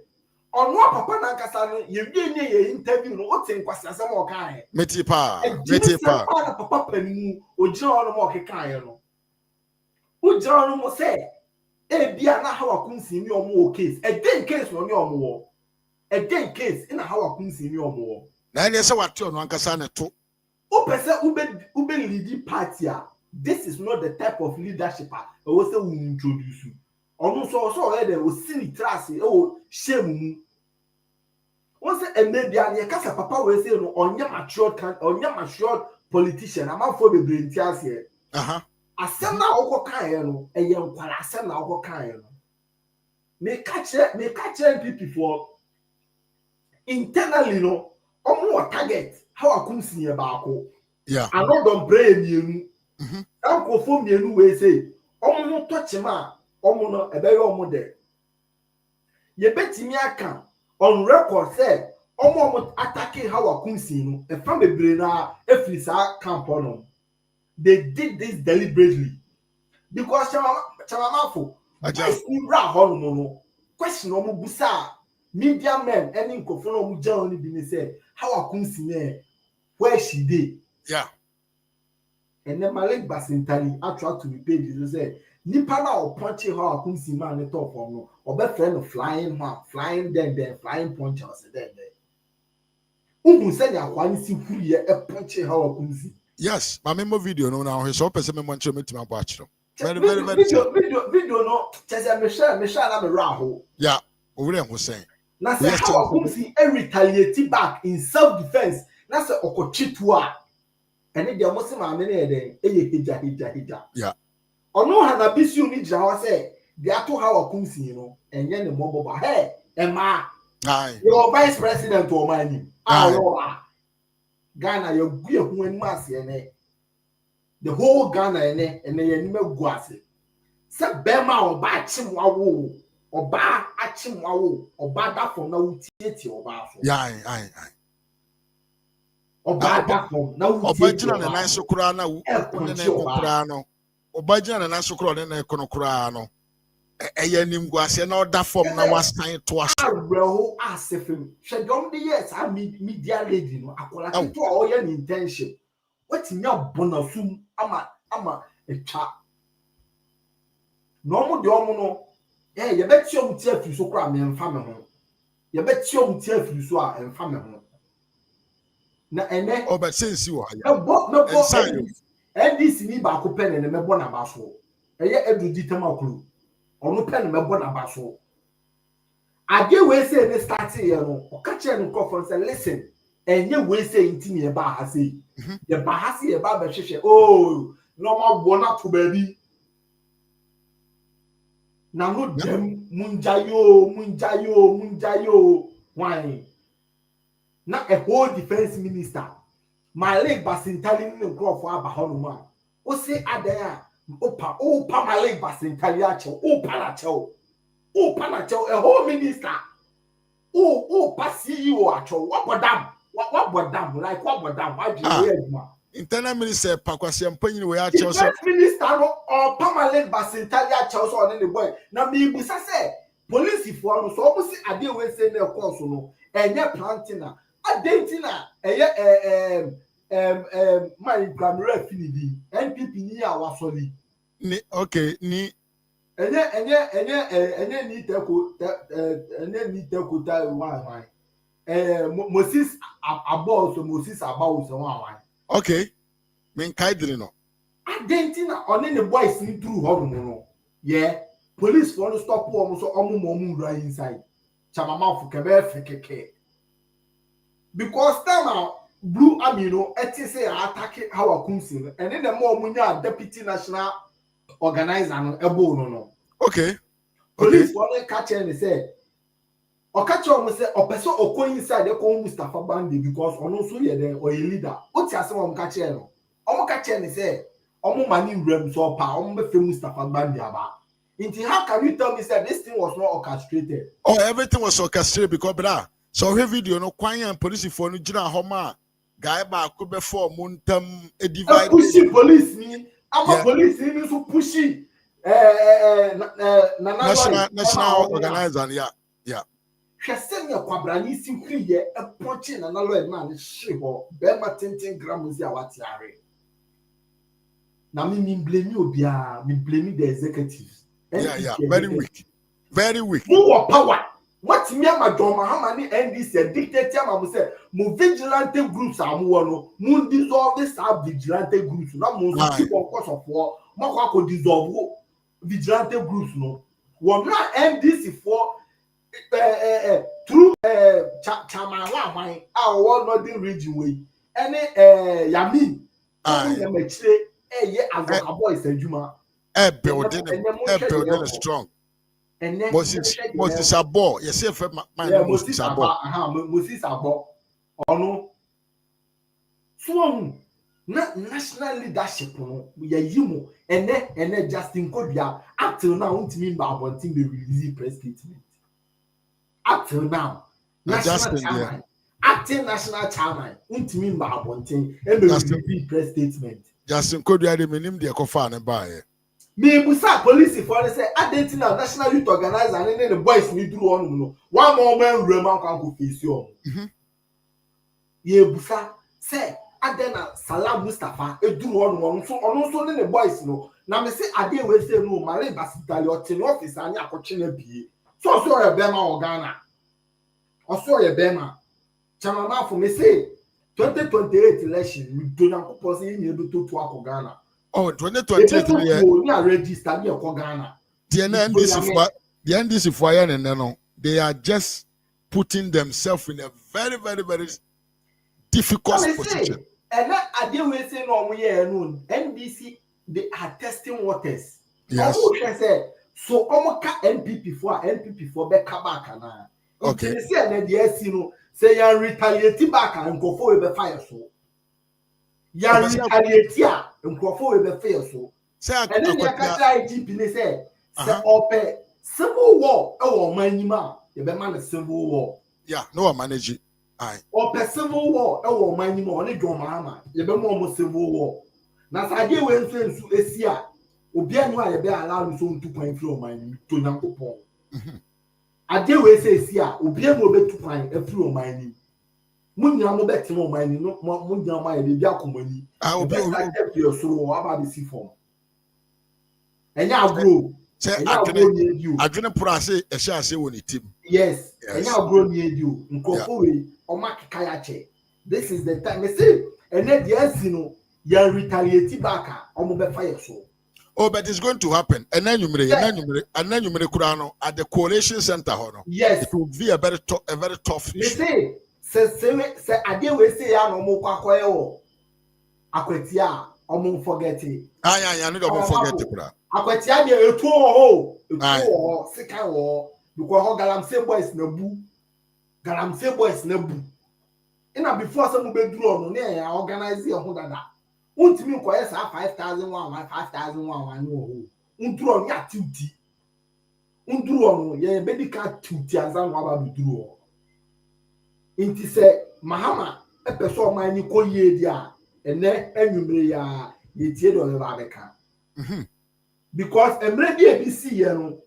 ono papa na nkasa no ye wie nye ye interview no o tin kwase asem o kan he meti pa na papa panimu o jira ono mo kekan he no o jira ono mo say e bia na Hawa Koomson ni omo o case e den case no ni omo wo e den case ina Hawa Koomson ni omo wo na ele se wate ono nkasa na to o pese ube lead party a this is not the type of leadership I was say we introduce you ono so already o sini trust e o shame mu won say e media na kasa papa we say no onya matured politician amafo be brenti ase asem na okọ kan ye no e ye nkwara asem na okọ kan ye no me catch NPP for internally no omo target Hawa Koomson ye baako another brain mienu ankofo mienu we say omo no tochema omo no ebe omo de ye betimi aka on record say omo attacking Hawa Koomson no e fam bebre na efrisa camp no they did this deliberately because chamamafo no question omo busa media men any nkofo no omo jam ni bi ni say Hawa Koomson where she dey and then Malik Basintani actually to be paid you say nipa na o punch Hawa Koomson man the top of no obe friend flying man flying then flying punch us then uhu say ya kwani si huri e punch Hawa Koomson. Yes, my memo video no now so person me monche metima bo achiro very video no chese me share na me raho yeah Owurɛ Hussein. Na say Hawa Koomson retaliate back in self-defense. Na say okochitua. Ene de omo se maame na eden hija. Yeah. Ono Hanabisu ni jira ho say de ato Hawa Koomson no enye ne moboba. Hey, Emma. Aye. Your vice president o mani. Ghana you gu ehun anu ase ene. The whole Ghana ene ye nime gu ase. Se bema oba achimwawo. Oba achimwawo. Oba da from na utieti oba afo. Aye. Oba da from na utieti. Oba jina na nan so kura na wo ne na kura no. Oba jina na nan so kura ne na ekono kura no. Eye nim gu ase na oda form na wasan to aso. Areho asefem. Shedom de yes a media lady no akola to o ye intention. Wetinya bonasum ama etwa. No mo de omo no ye beti om tie afi so kra me mfa me ho. Ye beti om tie afi so a mfa me ho. Na ene oba sensi wo ya. No NDC ni ba ko pen ne mebo na ba so. Eye edudi temakuru. Onu pen mebo na ba so. Ade we say ne start here no. O ka che no crofon say listen. Enye we say intimi e ba ha say. Ye ba ha say e ba ba hwehwe. Oh, no ma bo na to ba bi. Na no dem munjayo why na a whole defense minister my leg basintali ni nko for abahono ma o say adan a opa my leg basintali a che opa na che a whole minister pa CEO a che what bodam like what bodam why do you internal minister pakwase mpanyin we a che so minister no or permanent basintali a che so on the boy na me busa say police for no so omo si ade we say na course no enye plantina adentina my primary finidi NPP ni a wasoli ni okay ni enye ni teko ta wan Moses abo so Moses abawo so wan okay men kaidri no adentina on the boys ni through ho no yeah police for no stop wo so omo right inside chamama fu kebe fekeke because time blue army no eti say attack Hawa Koomson and then the more munya deputy national organizer no ebo no okay police for no catch and say o catch o say o person o ko inside e ko Mustafa Bandi because ono so ye there or a leader o ti ase o catch no o catch and say o mani wrem so pa o be fe Mustafa Bandi aba. How can you tell me that this thing was not orchestrated? Oh, everything was orchestrated because brother. So her video no kwanya police for no jina homa guy ba ko be for muntam a divide. Pushy police ni ama police ni so pushy national organizer yeah. Hwese ne kwabrani si hwiye approach na lawyer man hwe ho be ma 10 grams ya watiare. Na me blame obia, me blame the executives. Yeah, very weak. More power. What me and my John Mahama ni NDC dictator am say mo vigilante groups am no mo dissolve this vigilante groups na mo keep on course of war mo kwa dissolve vigilante groups no one na NDC for through chairman wan our northern region way any Yamin na me chire ye avoka boys adwuma building is strong. Moses Abo, yes, if Moses Abo, ono. So, national leadership, no, we are you, and then Justin Kobia, up till now, won't mean by wanting to release press statement. Up till now, national chairman, acting national chairman, won't mean by wanting and release press statement. Justin Kobia, the minimum, the coffin and buy. Me busa police for say identity national youth organizer and then the boys we do on no one more man Roman can go face you. Ye busa say adena Salam Mustafa e do on so the boys no na me say ade we say no mare basitali o tin office anya akoche na bie so ye bema o Ghana so ye bema chamama for me say 2028 election we do na ko pose yin e do to Ghana. Oh, 2028 we are registered here for Ghana. The NDC for and no. they are just putting themselves in a very, very, very difficult position. And that idea we say no more NBC, they are testing waters. Yes. So NPP for back na. Okay. Say you retaliate back and go for the fire so. You retaliate and go for the fire so. And then you can try GP say open civil war or manima. You be man a civil war. Yeah, no one manage it. Aye. Or civil war or manima only go mama. You be more civil war. Na sa dey we nso esia obi anu a ye be allow so 2.3 o man to Nyankopon. Ade we say esia obi anu be 2.3 o man ni. Munya mo bet mo man ni no munya ma ye bi akomani. Ah obi o so aba be si form. Enya agro. Say adwene pro ase ehye ase woni tim. Yes. Enya agro ni edio. Nkofo we o makika ya che. This is the time. Me say ene de asino you retaliate back fire so. Oh, but it's going to happen. And then you at the coalition center. Yes, it will be a very tough issue. Say ade we say ya no mo kwakoye wo. Akwetia omo forget it. I no go forget it bra. Akwetia de etu ho. Sika wo because galamse boys na bu. Galamse boys na bu. Ina before some be duro no na ya organize your ho dada. Untimi nkoye sa 5,001 no. Unduro ni atiuti. Unduro no ye medical tuti azan wa ba duro. Inti se mahama epeso man ni koye dia ene enwumre ya ye tie do le ba beka. Because emre bi ABC ye no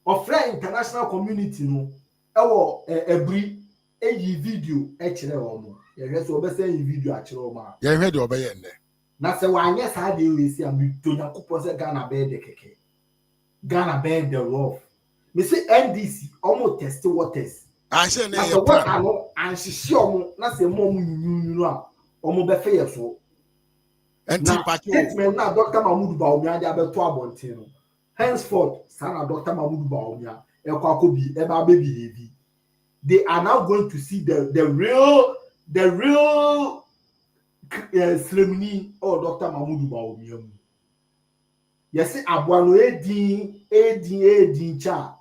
ofra international community no ewo ebri eyi video e kire wo mo. Yes, so be say video achiro ma. Yeah, heard you obey ene. Na se wanye sa de we see am to Nyankopon se Ghana be de keke. Ghana be the rough. Me say NDC almost test waters. I say na e plan no and she omo na se mo nyunu a omo be fe so. Enti party statement na Dr. Mahmoud Bawumia de abeto abontin no. Henceforth, sana Dr. Mahmoud Bawumia e kwa kobi e ba be behave. They are now going to see the real ceremony of Dr. Mahmoud Bawumia. Yes, Abuano edin cha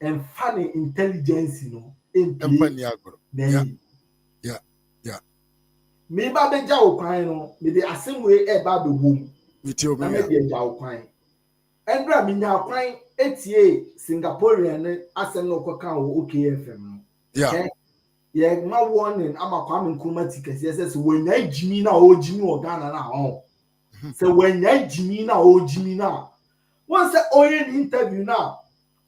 and funny intelligence, in yeah. Me ba be jaw kwan no, me the same way e ba be wom. Na me be jaw kwan. Endra me nya kwan etie Singaporean asem no koka wo OKFM no. Yeah. Yeah, my warning, I'm a coming chromatic. Yes, when I Jimmy now, oh Jimmy or Ghana now. So when I Jimmy now, oh Jimmy now. Once the oil interview now,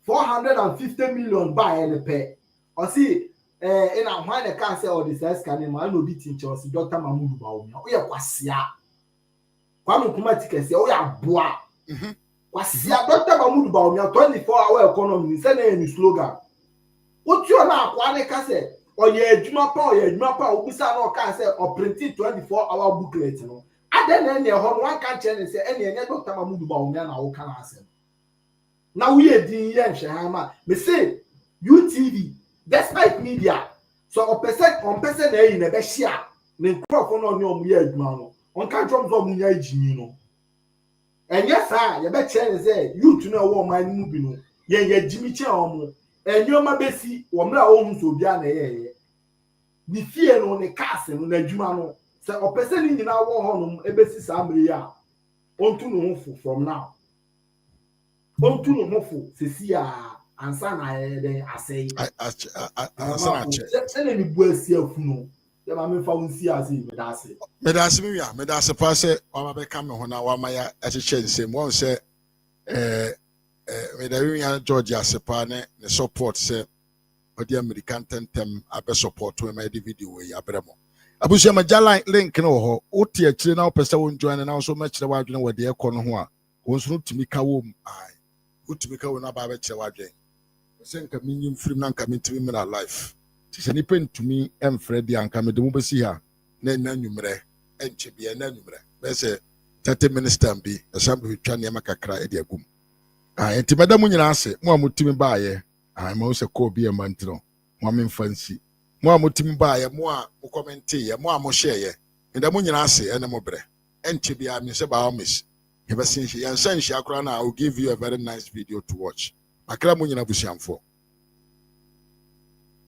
450 million buy any pay. Or see, in a mind, I can't say all this as can I no be teacher, Dr. Mahmoud Bawumia. We are Kwasia. Kwame Nkrumah say, oh, yeah, bois. Kwasia, Dr. Mahmoud Bawumia, 24-hour economy, send any slogan. What you are now, Kwane say? Or ye juma pa ubisa no can say or printing 24-hour booklet no. And then any one can change say any Dr. Mahmoud Bawumia na wo can answer. Now we din yen hwehama. Me say UTV despite media so on person na be share me crofo no ne omu ye adwuma no. On can drum so omu nya ejimi no. And yes sir, ye be change say youth no wo man mu bi no. Ye jimi che omu. Enyoma besi womra wo hu so bia na ye ni fie no ne case no na adwuma no se opese ni nyina wo ho no ebesi samre ya ontu no hu from now ontu no hu sesi a ansa na den asei ansa na che se ni bu asi afu no ya ma me fa unsi asi me da se pa se wa ma be kam ho na wa ma ya echeche nsem won se me da wi George Asepa ne support say odi American tentem abe support we my video we abremo abusu ma jala link no ho oti akire na opese won join na so ma kire wadwene we de ekọ no ho a won so tumi ka wo ai utumi ka wo na ba be kire wadwen se nka minyim film na nka mitimi me na life se ni pentumi emfre di anka me de mu besi ha na nwumre enche bia na nwumre be se 30 minutes time bi asam bi twa ne makakra e de agum enti madam nyina ase mo amutimi baaye I'm also called be a mantro. Woman fancy. More mutimba, ya more commenty, ya more share. In the moon, I say, and a mobre. And Chibia, Miss Bahamis. Ever since she and send Shakrana, I will give you a very nice video to watch. Akramunya Bushamfo.